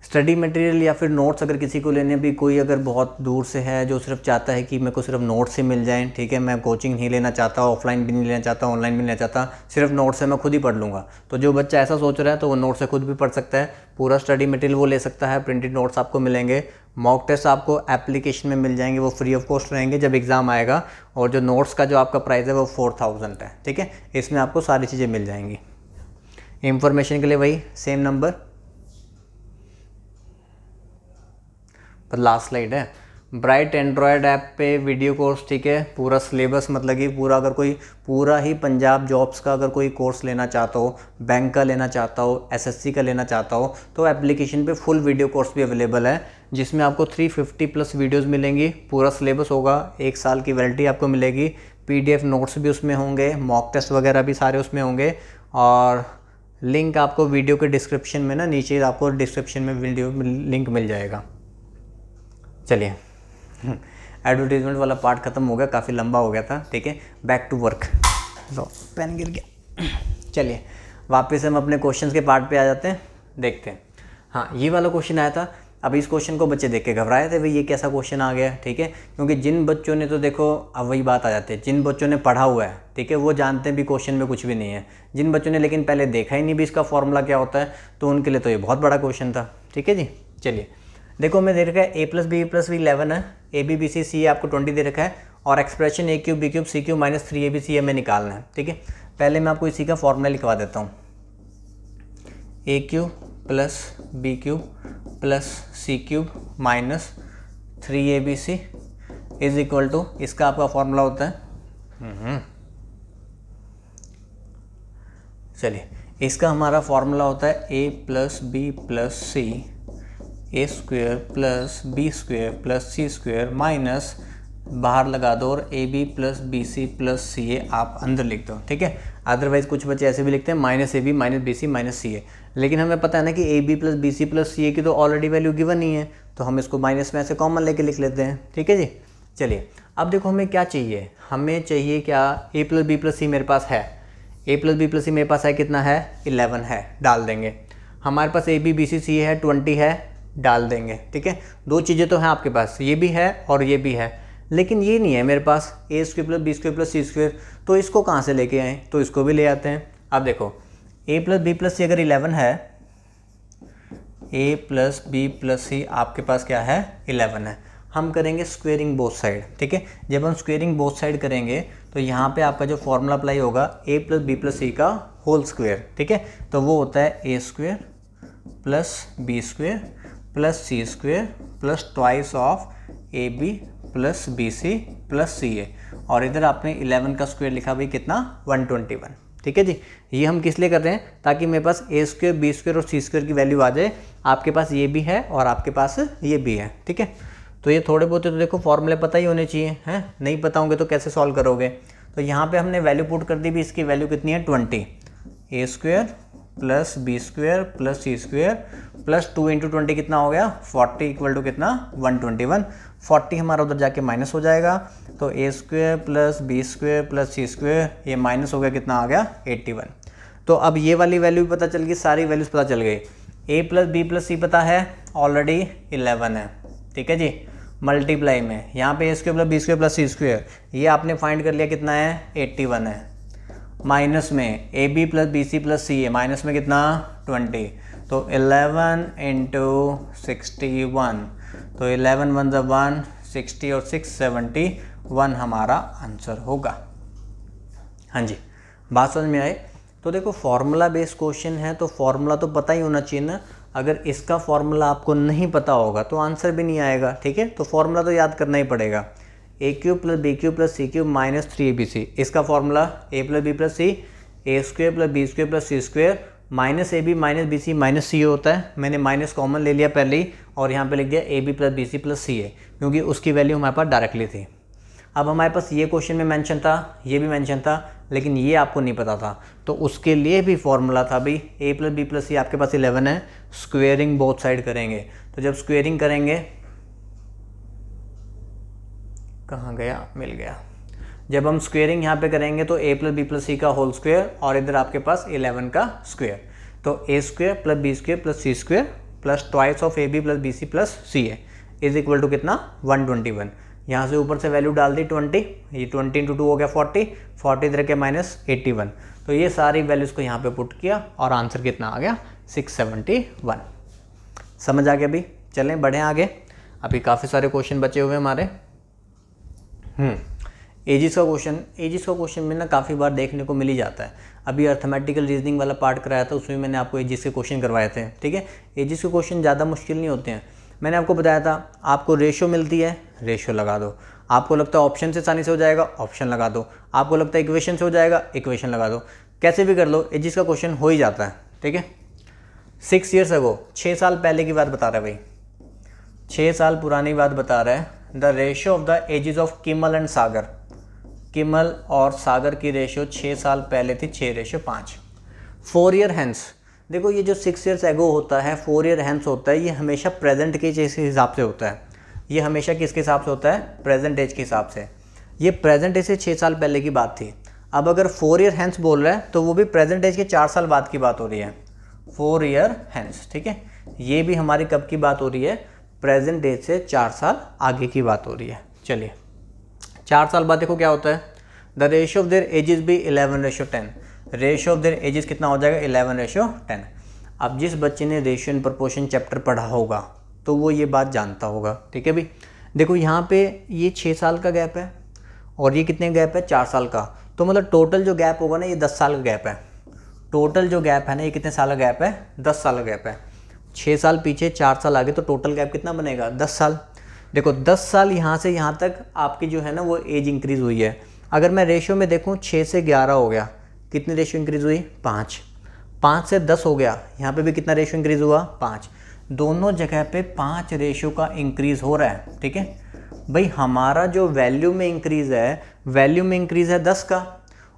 Speaker 1: स्टडी मटेरियल या फिर नोट्स अगर किसी को लेने, भी कोई अगर बहुत दूर से है जो सिर्फ चाहता है कि मेरे को सिर्फ नोट्स से मिल जाएं, ठीक है, मैं कोचिंग नहीं लेना चाहता, ऑफलाइन भी नहीं लेना चाहता, ऑनलाइन भी नहीं लेना चाहता, सिर्फ नोट्स से मैं खुद ही पढ़ लूँगा, तो जो बच्चा ऐसा सोच रहा है तो वो नोट्स से खुद भी पढ़ सकता है। पूरा स्टडी मटेरियल वो ले सकता है, प्रिंटेड नोट्स आपको मिलेंगे, मॉक टेस्ट आपको एप्लीकेशन में मिल जाएंगे, वो फ्री ऑफ कॉस्ट रहेंगे जब एग्ज़ाम आएगा, और जो नोट्स का जो आपका प्राइस है वो 4000 है, ठीक है। इसमें आपको सारी चीज़ें मिल जाएंगी। इंफॉर्मेशन के लिए वही सेम नंबर पर लास्ट स्लाइड है। ब्राइट एंड्रॉयड ऐप पे वीडियो कोर्स, ठीक है, पूरा सिलेबस, मतलब कि पूरा, अगर कोई पूरा ही पंजाब जॉब्स का अगर कोई कोर्स लेना चाहता हो, बैंक का लेना चाहता हो, SSC का लेना चाहता हो, तो एप्लीकेशन पे फुल वीडियो कोर्स भी अवेलेबल है, जिसमें आपको 350 प्लस वीडियोज़ मिलेंगी, पूरा सिलेबस होगा, 1 साल की वैलिडिटी आपको मिलेगी, PDF नोट्स भी उसमें होंगे, मॉक टेस्ट वगैरह भी सारे उसमें होंगे, और लिंक आपको वीडियो के डिस्क्रिप्शन में ना, नीचे आपको डिस्क्रिप्शन में वीडियो लिंक मिल जाएगा। चलिए, एडवर्टीजमेंट वाला पार्ट ख़त्म हो गया, काफ़ी लंबा हो गया था, ठीक है। Back to work. लो, पेन गिर गया। चलिए वापस हम अपने क्वेश्चंस के पार्ट पे आ जाते हैं, देखते हैं। हाँ, ये वाला क्वेश्चन आया था, अब इस क्वेश्चन को बच्चे देख के घबराए थे, भाई ये कैसा क्वेश्चन आ गया, ठीक है, क्योंकि जिन बच्चों ने, तो देखो अब वही बात आ जाती है, जिन बच्चों ने पढ़ा हुआ है, ठीक है, वो जानते हैं भी क्वेश्चन में कुछ भी नहीं है। जिन बच्चों ने लेकिन पहले देखा ही नहीं भी इसका फॉर्मूला क्या होता है, तो उनके लिए तो ये बहुत बड़ा क्वेश्चन था, ठीक है जी। चलिए देखो, मैं दे रखा है a+b+v 11 है, a,b,b,c,c आपको 20 दे रखा है, और expression a³ b³ c³ minus 3abc हमें निकालना है, ठीक है। पहले मैं आपको इसी का फॉर्मूला लिखवा देता हूँ, a³ plus b³ plus c³ minus 3abc is equal to, इसका आपका फॉर्मूला होता है, चलिए इसका हमारा फॉर्मूला होता है a+b+c a² plus b² plus c² minus बाहर लगा दो और A B plus B C plus C A आप अंदर लिख दो, ठीक है। अदरवाइज कुछ बच्चे ऐसे भी लिखते हैं minus A B minus B C minus C A, लेकिन हमें पता है ना कि A B plus B C plus C A की तो ऑलरेडी वैल्यू गिवन ही है, तो हम इसको माइनस में ऐसे कॉमन लेके लिख लेते हैं, ठीक है जी। चलिए अब देखो हमें क्या चाहिए, हमें चाहिए क्या, ए प्लस बी प्लस सी मेरे पास है, ए प्लस बी प्लस सी मेरे पास है कितना है 11 है, डाल देंगे। हमारे पास ए बी बी सी सी है 20 है, डाल देंगे, ठीक है। दो चीज़ें तो हैं आपके पास, ये भी है और ये भी है, लेकिन ये नहीं है मेरे पास A square plus B square plus C square, तो इसको कहाँ से लेके आए, तो इसको भी ले आते हैं। अब देखो ए प्लस बी प्लस सी अगर 11 है, ए प्लस बी प्लस सी आपके पास क्या है 11 है, हम करेंगे स्क्वेयरिंग बोथ साइड, ठीक है। जब हम स्क्वेयरिंग बोथ साइड करेंगे तो यहाँ पे आपका जो फॉर्मूला अप्लाई होगा A plus B plus C का होल स्क्वेयर, ठीक है, तो वो होता है A square plus B square plus C square plus twice of A B plus B C plus C A, और इधर आपने 11 का स्क्वायर लिखा भाई कितना 121, ठीक है जी। ये हम किस लिए कर रहे हैं, ताकि मेरे पास ए स्क्वायर बी स्क्वायर और सी स्क्वायर की वैल्यू आ जाए, आपके पास ये भी है और आपके पास ये भी है, ठीक है। तो ये थोड़े बहुत तो देखो फॉर्मूले पता ही होने चाहिए, हैं नहीं पता होंगे तो कैसे सॉल्व करोगे। तो यहाँ पे हमने वैल्यू पुट कर दी भी, इसकी वैल्यू कितनी है 20, A square plus B square plus C square plus 2 × 20 कितना हो गया 40 इक्वल टू कितना 121, 40 हमारा उधर जाके माइनस हो जाएगा, तो A square plus B square plus C square ये माइनस हो गया कितना आ गया 81। तो अब ये वाली वैल्यू भी पता चल गई, सारी वैल्यूज़ पता चल गई। ए प्लस बी प्लस सी पता है ऑलरेडी 11 है, ठीक है जी। मल्टीप्लाई में यहाँ पे A square plus B square plus C square ये आपने फाइंड कर लिया कितना है 81 है, माइनस में a B plus B C plus C a minus में कितना 20, तो 11 × 61, तो 11 1 × 1 60 और 6 71 हमारा आंसर होगा। हाँ जी, बात समझ में आए। तो देखो फॉर्मूला बेस्ड क्वेश्चन है तो फॉर्मूला तो पता ही होना चाहिए ना, अगर इसका फॉर्मूला आपको नहीं पता होगा तो आंसर भी नहीं आएगा, ठीक है। तो फॉर्मूला तो याद करना ही पड़ेगा, A cube plus B cube plus C cube minus 3abc, इसका formula A plus B plus C A square plus B square plus C square minus A B minus B C minus C होता है। मैंने minus common ले लिया पहले ही और यहाँ पे लिख दिया A B plus B C plus C A, क्योंकि उसकी वैल्यू हमारे पास डायरेक्टली थी। अब हमारे पास ये क्वेश्चन में मेंशन था, ये भी मेंशन था, लेकिन ये आपको नहीं पता था, तो उसके लिए भी फॉर्मूला था भाई ए प्लस बी प्लस सी आपके पास 11 है, स्क्वेयरिंग बोथ साइड करेंगे। तो जब स्क्वेयरिंग करेंगे, कहाँ गया, मिल गया। जब हम स्क्वेयरिंग यहाँ पे करेंगे तो ए प्लस बी प्लस सी का होल स्क्वायर और इधर आपके पास 11 का स्क्वायर, तो A square plus B square plus C square plus twice of A B plus B C plus C A is equal to कितना 121। यहाँ से ऊपर से वैल्यू डाल दी 20, ये 20 × 2 हो गया 40, 40 इधर के माइनस 81, तो ये सारी वैल्यूज़ को यहाँ पे पुट किया और आंसर कितना आ गया 671। समझ आ गया अभी। चलें बढ़ें आगे, अभी काफ़ी सारे क्वेश्चन बचे हुए हमारे। एजिस का क्वेश्चन में ना काफ़ी बार देखने को मिल ही जाता है। अभी अर्थमेटिकल रीजनिंग वाला पार्ट कराया था, उसमें मैंने आपको एजिस के क्वेश्चन करवाए थे, ठीक है। एजिस के क्वेश्चन ज़्यादा मुश्किल नहीं होते हैं। मैंने आपको बताया था, आपको रेशो मिलती है, रेशो लगा दो। आपको लगता है ऑप्शन से आसानी से हो जाएगा, ऑप्शन लगा दो। आपको लगता है इक्वेशन से हो जाएगा, इक्वेशन लगा दो। कैसे भी कर लो, एजिस का क्वेश्चन हो ही जाता है, ठीक है। 6 years ago, 6 साल पहले की बात बता रहा है भाई, 6 साल पुरानी बात बता रहा है। The ratio of the ages of Kimal and Sagar, Kimal और सागर की रेशो 6 साल पहले थी 6:5। 4 year hence, देखो ये जो 6 years ago होता है, 4 year hence होता है, ये हमेशा प्रेजेंट के हिसाब से होता है। ये हमेशा किसके हिसाब से होता है, प्रेजेंट एज के हिसाब से। ये प्रेजेंट एज से 6 साल पहले की बात थी। अब अगर 4 year hence बोल रहा है तो वो भी प्रेजेंट एज के 4 साल बाद की बात हो रही है, 4 year hence, ठीक है। ये भी हमारी कब की बात हो रही है, प्रेजेंट एज से 4 साल आगे की बात हो रही है। चलिए 4 साल बाद देखो क्या होता है, the ratio of their edges भी 11:10। रेशियो ऑफ देयर एजेस कितना हो जाएगा 11:10। अब जिस बच्चे ने रेशियो एंड प्रोपोर्शन चैप्टर पढ़ा होगा तो वो ये बात जानता होगा, ठीक है भाई। देखो यहाँ पे ये 6 साल का गैप है और ये कितने गैप है 4 साल का, तो मतलब टोटल जो गैप होगा ना ये 10 साल का गैप है। टोटल जो गैप है ना ये कितने साल का गैप है, 10 साल का गैप है। 6 साल पीछे 4 साल आगे, तो टोटल गैप कितना बनेगा 10 साल। देखो 10 साल यहाँ से यहाँ तक आपकी जो है ना वो एज इंक्रीज़ हुई है। अगर मैं रेशियो में देखूँ 6 से 11 हो गया, कितनी रेशियो इंक्रीज़ हुई 5। 5 से 10 हो गया, यहाँ पे भी कितना रेशियो इंक्रीज़ हुआ 5। दोनों जगह पे 5 रेशियो का इंक्रीज़ हो रहा है, ठीक है। भाई हमारा जो वैल्यू में इंक्रीज़ है 10 का,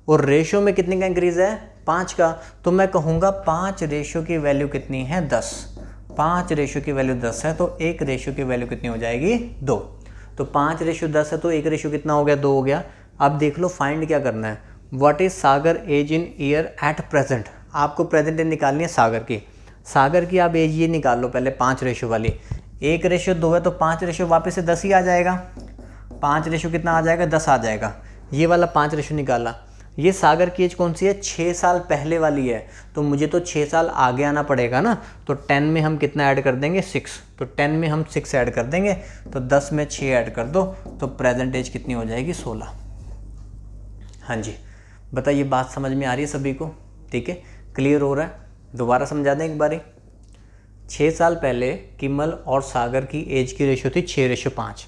Speaker 1: और रेशो में कितने का इंक्रीज़ है 5 का। तो मैं कहूँगा 5 रेशो की वैल्यू कितनी है 10, 5 रेशो की वैल्यू 10 है, तो 1 रेशो की वैल्यू कितनी हो जाएगी 2। तो 5 रेशो 10 है तो 1 रेशो कितना हो गया 2 हो गया। अब देख लो फाइंड क्या करना है, what is Sagar age in year at present. आपको प्रेजेंट एज निकालनी है सागर की आप एज ये निकाल लो पहले 5 रेशो वाली। 1 रेशो 2 है तो 5 रेशो वापस से 10 ही आ जाएगा, 5 रेशो कितना आ जाएगा 10 आ जाएगा। ये वाला 5 रेशो निकाला। ये सागर की एज कौन सी है 6 साल पहले वाली है, तो मुझे तो 6 साल आगे आना पड़ेगा ना। तो 10 में हम कितना ऐड कर देंगे 6, तो 10 में हम 6 ऐड कर देंगे, तो 10 में 6 ऐड कर दो, तो प्रेजेंट एज कितनी हो जाएगी 16। हाँ जी, बताइए बात समझ में आ रही है सभी को? ठीक है, क्लियर हो रहा है? दोबारा समझा दें एक बारी। 6 साल पहले किमल और सागर की एज की रेशो थी 6:5।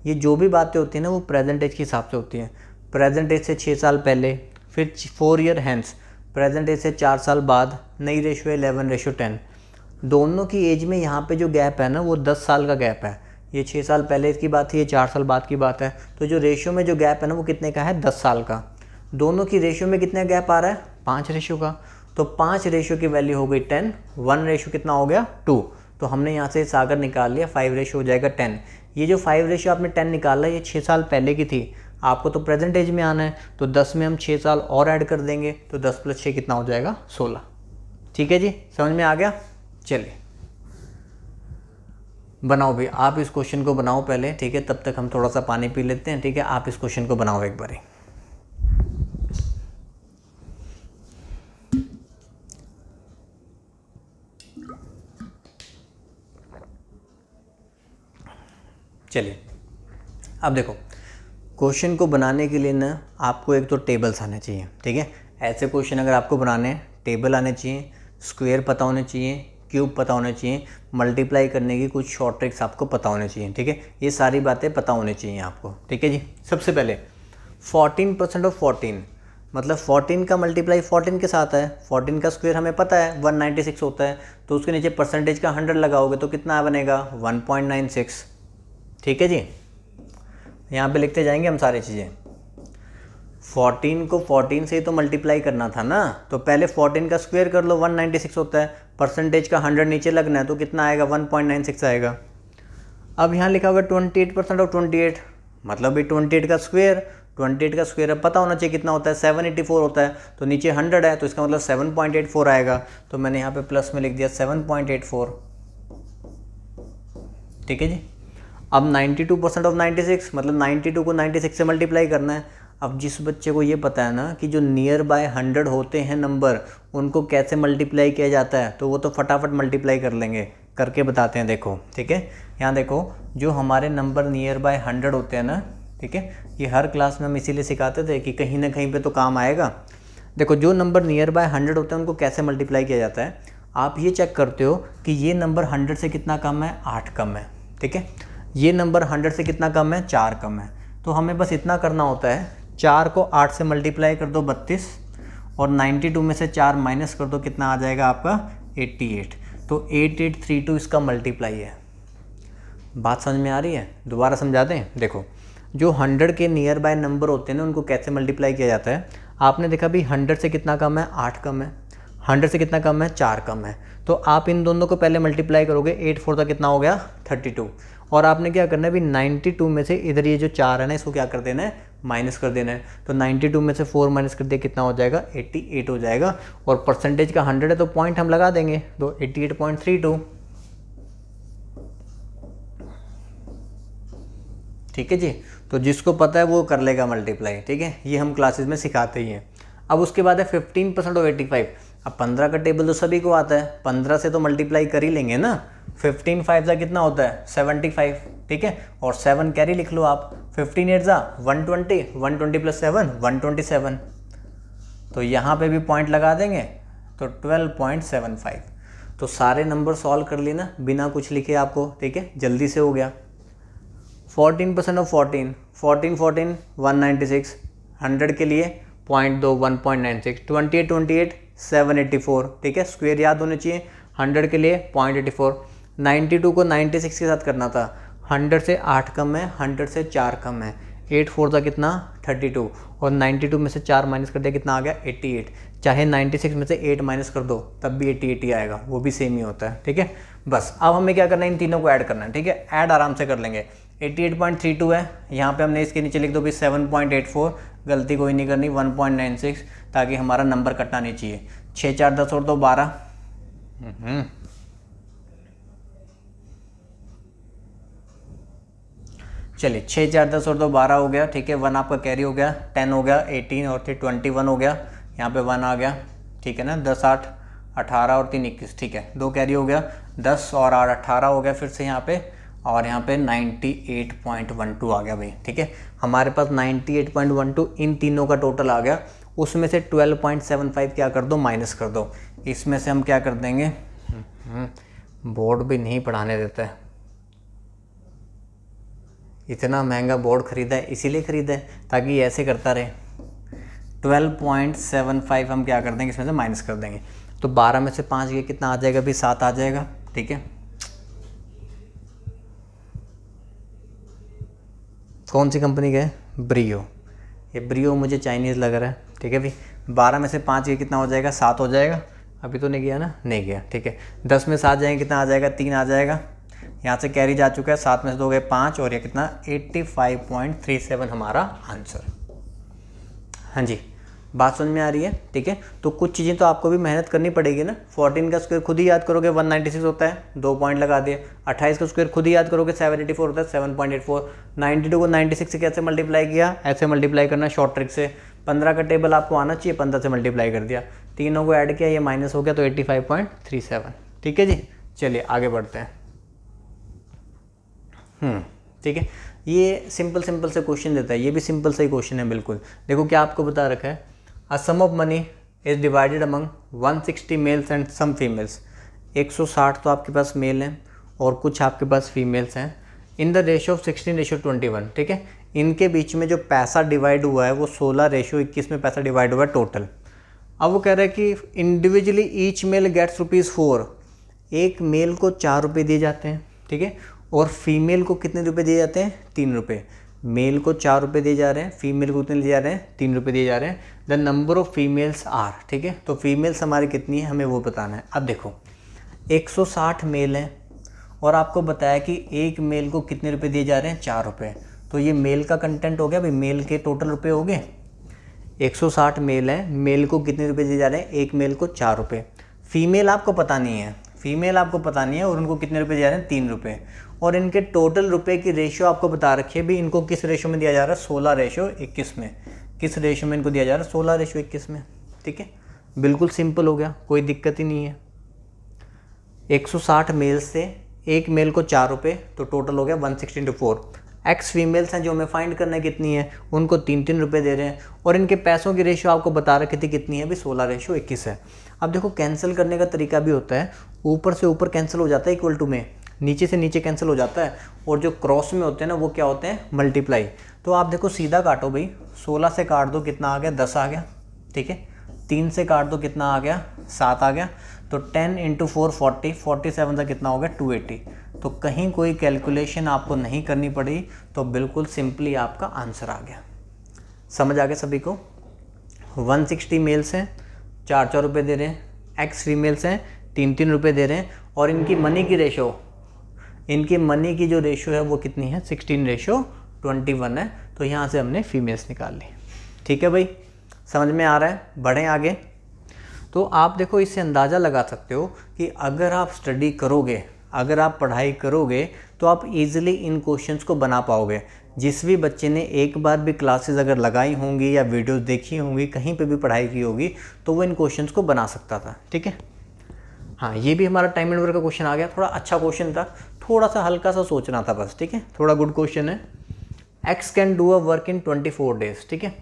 Speaker 1: ये जो भी बातें होती हैं ना वो प्रेजेंट एज के हिसाब से होती हैं। प्रेजेंट एज से 6 साल पहले, फिर 4 ईयर हैंस, प्रेजेंट एज से 4 साल बाद नई रेशो है 11:10। दोनों की एज में यहाँ पे जो गैप है ना वो 10 साल का गैप है। ये 6 साल पहले की बात है, ये 4 साल बाद की बात है। तो जो रेशो में जो गैप है ना वो कितने का है 10 साल का। दोनों की रेशो में कितने गैप आ रहा है 5 रेशो का। तो 5 रेशो की वैल्यू हो गई 10, 1 रेशो कितना हो गया 2। तो हमने यहाँ से सागर निकाल लिया, 5 रेशो हो जाएगा 10। ये जो 5 रेशो आपने 10 निकाला ये 6 साल पहले की थी, आपको तो प्रेजेंट एज में आना है, तो 10 में हम 6 साल और ऐड कर देंगे, तो 10 + 6 कितना हो जाएगा 16। ठीक है जी, समझ में आ गया? चलिए बनाओ भाई, आप इस क्वेश्चन को बनाओ पहले, ठीक है, तब तक हम थोड़ा सा पानी पी लेते हैं। ठीक है, आप इस क्वेश्चन को बनाओ एक बारी। चलिए अब देखो, क्वेश्चन को बनाने के लिए ना आपको एक तो टेबल्स आने चाहिए। ठीक है, ऐसे क्वेश्चन अगर आपको बनाने हैं टेबल आने चाहिए, स्क्वायर पता होने चाहिए, क्यूब पता होने चाहिए, मल्टीप्लाई करने की कुछ शॉर्ट ट्रिक्स आपको पता होने चाहिए। ठीक है, ये सारी बातें पता होनी चाहिए आपको। ठीक है जी, सबसे पहले 14% ऑफ 14 मतलब 14 का मल्टीप्लाई 14 के साथ है। 14 का स्क्वायर हमें पता है 196 होता है, तो उसके नीचे परसेंटेज का 100 लगाओगे तो कितना बनेगा 1.96। ठीक है जी, यहाँ पे लिखते जाएंगे हम सारी चीज़ें। 14 को 14 से ही तो मल्टीप्लाई करना था ना, तो पहले 14 का स्क्वायर कर लो, 196 होता है, परसेंटेज का 100 नीचे लगना है तो कितना आएगा 1.96 आएगा। अब यहाँ लिखा हुआ 28% ऑफ 28, मतलब ये 28 का स्क्वायर, 28 का स्क्वायर अब पता होना चाहिए कितना होता है 784 होता है, तो नीचे 100 है तो इसका मतलब 7.84 आएगा, तो मैंने यहाँ पे प्लस में लिख दिया 7.84। ठीक है जी, अब 92% ऑफ 96 मतलब 92 को 96 से मल्टीप्लाई करना है। अब जिस बच्चे को ये पता है ना कि जो नियर बाय 100 होते हैं नंबर उनको कैसे मल्टीप्लाई किया जाता है, तो वो तो फटाफट मल्टीप्लाई कर लेंगे, करके बताते हैं। देखो ठीक है, यहाँ देखो जो हमारे नंबर नियर बाय 100 होते हैं ना, ठीक है, ये हर क्लास में हम इसीलिए सिखाते थे कि कहीं ना कहीं पे तो काम आएगा। देखो जो नंबर नियर बाय 100 होते हैं उनको कैसे मल्टीप्लाई किया जाता है, आप ये चेक करते हो कि ये नंबर 100 से कितना कम है 8 कम है। ठीक है, ये नंबर 100 से कितना कम है 4 कम है, तो हमें बस इतना करना होता है, 4 को 8 से मल्टीप्लाई कर दो 32, और 92 में से 4 माइनस कर दो, कितना आ जाएगा आपका 88। तो 8832 इसका मल्टीप्लाई है। बात समझ में आ रही है? दोबारा समझा दें। देखो जो 100 के नियर बाय नंबर होते हैं ना उनको कैसे मल्टीप्लाई किया जाता है। आपने देखा भी 100 से कितना कम है 8 कम है, 100 से कितना कम है 4 कम है, तो आप इन दोनों को पहले मल्टीप्लाई करोगे, 8 4 का कितना हो गया 32, और आपने क्या करना है भी 92 में से इधर ये जो 4 है ना इसको क्या कर देना है माइनस कर देना है। तो 92 में से 4 माइनस कर दिया कितना हो जाएगा 88 हो जाएगा, और परसेंटेज का 100 है तो पॉइंट हम लगा देंगे, तो 88.32। ठीक है जी, तो जिसको पता है वो कर लेगा मल्टीप्लाई। ठीक है, ये हम क्लासेस में सिखाते ही हैं। अब उसके बाद है 15% ऑफ 85। अब 15 का टेबल तो सभी को आता है, 15 से तो मल्टीप्लाई कर ही लेंगे ना। 15 5 का कितना होता है 75। ठीक है, और 7 कैरी लिख लो आप, 15 8 जा 120, 120 + 7 127, तो यहाँ पे भी पॉइंट लगा देंगे, तो 12.75। तो सारे नंबर सॉल्व कर लिए ना बिना कुछ लिखे आपको। ठीक है, जल्दी से हो गया। 14% ऑफ 14, 14 14 196, 100 के लिए 0.2 1.96, 28 28 784। ठीक है, स्क्वायर याद होने चाहिए। 100 के लिए 0.84, 92 को 96 के साथ करना था, 100 से 8 कम है, 100 से 4 कम है, 8 4 का कितना 32, और 92 में से 4 माइनस कर दिया कितना आ गया 88। चाहे 96 में से 8 माइनस कर दो तब भी 80 आएगा, वो भी सेम ही होता है। ठीक है, बस अब हमें क्या करना है, इन तीनों को ऐड करना है। ठीक है, ऐड आराम से कर लेंगे। 88.32 है, यहाँ पे हमने इसके नीचे लिख दो भी 7.84, गलती कोई नहीं करनी, 1.96, ताकि हमारा नंबर कटना नहीं चाहिए। 6 4 10 और 2 12, चलिए 6 4 10 और 2 12 हो गया। ठीक है, 1 आपका कैरी हो गया, 10 हो गया, 18 और 3 21 हो गया, यहाँ पे 1 आ गया। ठीक है ना, 10 8 18 और 3 21। ठीक है, 2 कैरी हो गया, 10 और 8 18 हो गया फिर से यहाँ पे, और यहाँ पे 98.12 आ गया भाई। ठीक है, हमारे पास 98.12 इन तीनों का टोटल आ गया। उसमें से 12.75 क्या कर दो, माइनस कर दो। इसमें से हम क्या कर देंगे, बोर्ड भी नहीं पढ़ाने देता है, इतना महंगा बोर्ड ख़रीदा है, इसीलिए ख़रीदा है ताकि ऐसे करता रहे। 12.75 हम क्या कर देंगे, इसमें से माइनस कर देंगे, तो 12 में से 5 ये कितना आ जाएगा भी 7 आ जाएगा। ठीक है, कौन सी कंपनी का है, ब्रियो। ये ब्रियो मुझे चाइनीज़ लग रहा है। ठीक है भाई, 12 में से 5 ये कितना हो जाएगा, 7 हो जाएगा। अभी तो नहीं गया ना, नहीं गया। ठीक है, 10 में 7 जाएंगे कितना आ जाएगा, 3 आ जाएगा। यहाँ से कैरी जा चुका है, 7 में से 2 गए 5, और ये कितना 85.37 हमारा आंसर। हाँ जी, बात समझ में आ रही है। ठीक है, तो कुछ चीज़ें तो आपको भी मेहनत करनी पड़ेगी ना। 14 का स्क्वायर खुद ही याद करोगे 196 होता है, 2 पॉइंट लगा दिए। 28 का स्क्वायर खुद ही याद करोगे 784 होता है, 7.84। 92 को 96 से कैसे मल्टीप्लाई किया, ऐसे मल्टीप्लाई करना शॉर्ट ट्रिक से। 15 का टेबल आपको आना चाहिए, 15 से मल्टीप्लाई कर दिया, तीनों को ऐड किया, ये माइनस हो गया, तो 85.37। ठीक है जी, चलिए आगे बढ़ते हैं। ठीक है, ये सिंपल से क्वेश्चन देता है, ये भी सिंपल सा ही क्वेश्चन है बिल्कुल। देखो क्या आपको बता रखा है, a sum of money is divided among 160 males and some females. 160 तो आपके पास मेल हैं और कुछ आपके पास फीमेल्स हैं, इन द रेशो ऑफ 16:21। ठीक है, इनके बीच में जो पैसा डिवाइड हुआ है वो 16:21 में पैसा डिवाइड हुआ है टोटल। अब वो कह रहा है कि इंडिविजुअली ईच मेल गेट्स ₹4, एक मेल को 4 रुपये दिए जाते हैं। ठीक है, और फीमेल को कितने रुपए दिए जाते हैं, 3 रुपये। मेल को 4 रुपये दिए जा रहे हैं, फीमेल को कितने दिए जा रहे हैं, 3 रुपये दिए जा रहे हैं। The number of females are. ठीक है, तो फीमेल्स हमारी कितनी है हमें वो बताना है। अब देखो 160 मेल हैं और आपको बताया कि एक मेल को कितने रुपये दिए जा रहे हैं, 4 रुपये। तो ये मेल का कंटेंट हो गया भाई, मेल के टोटल रुपये हो गए। 160 मेल हैं, मेल को कितने रुपये दिए जा रहे हैं, एक मेल को 4 रुपये। फीमेल आपको पता नहीं है, और उनको कितने रुपए दिया जा रहे हैं, 3 रुपये। और इनके टोटल रुपए की रेशियो आपको बता रखी है भी, इनको किस रेशियो में दिया जा रहा है, 16:21 में। किस रेशियो में इनको दिया जा रहा है, 16:21 में। ठीक है, बिल्कुल सिंपल हो गया, कोई दिक्कत ही नहीं है। 160 मेल से एक मेल को 4 रुपये, तो टोटल हो गया 160/4। एक्स फीमेल्स हैं जो हमें फाइंड करना है कितनी है, उनको 3 रुपये दे रहे हैं, और इनके पैसों की रेशियो आपको बता रखी थी कितनी है भी, 16:21 है। अब देखो कैंसिल करने का तरीका भी होता है, ऊपर से ऊपर कैंसिल हो जाता है इक्वल टू में, नीचे से नीचे कैंसिल हो जाता है, और जो क्रॉस में होते हैं ना वो क्या होते हैं, मल्टीप्लाई। तो आप देखो सीधा काटो भाई, 16 से काट दो कितना आ गया, 10 आ गया। ठीक है, 3 से काट दो कितना आ गया, 7 आ गया। तो 10 × 4 40, 47 से कितना हो गया, 280। तो कहीं कोई कैलकुलेशन आपको नहीं करनी पड़ी, तो बिल्कुल सिंपली आपका आंसर आ गया। समझ आ गया सभी को। 160 मेल्स हैं, 4 रुपये दे रहे हैं, एक्स फीमेल्स हैं 3 रुपये दे रहे हैं, और इनकी मनी की रेशो, इनकी मनी की जो रेशो है वो कितनी है, 16:21 है। तो यहाँ से हमने फीमेल्स निकाल ली। ठीक है भाई, समझ में आ रहा है। बढ़ें आगे। तो आप देखो इससे अंदाज़ा लगा सकते हो कि अगर आप स्टडी करोगे, अगर आप पढ़ाई करोगे, तो आप इजीली इन क्वेश्चंस को बना पाओगे। जिस भी बच्चे ने एक बार भी क्लासेस अगर लगाई होंगी या वीडियोस देखी होंगी, कहीं पे भी पढ़ाई की होगी, तो वो इन क्वेश्चंस को बना सकता था। ठीक है, हाँ, ये भी हमारा टाइम एंड वर्क का क्वेश्चन आ गया। थोड़ा अच्छा क्वेश्चन था, थोड़ा सा हल्का सा सोचना था बस। ठीक है, थोड़ा गुड क्वेश्चन है। X can do a work in 24 days. ठीक है,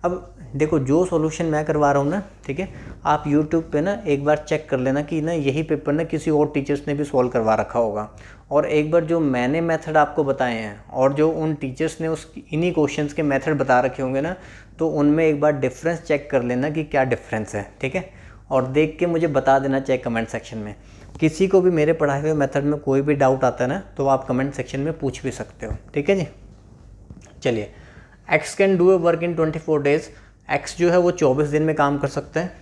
Speaker 1: अब देखो जो सॉल्यूशन मैं करवा रहा हूँ ना, ठीक है, आप यूट्यूब पे ना एक बार चेक कर लेना कि ना यही पेपर ना किसी और टीचर्स ने भी सॉल्व करवा रखा होगा, और एक बार जो मैंने मेथड आपको बताए हैं और जो उन टीचर्स ने उस इन्हीं क्वेश्चंस के मेथड बता रखे होंगे ना, तो उनमें एक बार डिफरेंस चेक कर लेना कि क्या डिफरेंस है। ठीक है, और देख के मुझे बता देना चाहे कमेंट सेक्शन में। किसी को भी मेरे पढ़ाए हुए मेथड में कोई भी डाउट आता है ना तो आप कमेंट सेक्शन में पूछ भी सकते हो, ठीक है जी। चलिए, x can do a work in 24 days, x जो है वो 24 दिन में काम कर सकता है।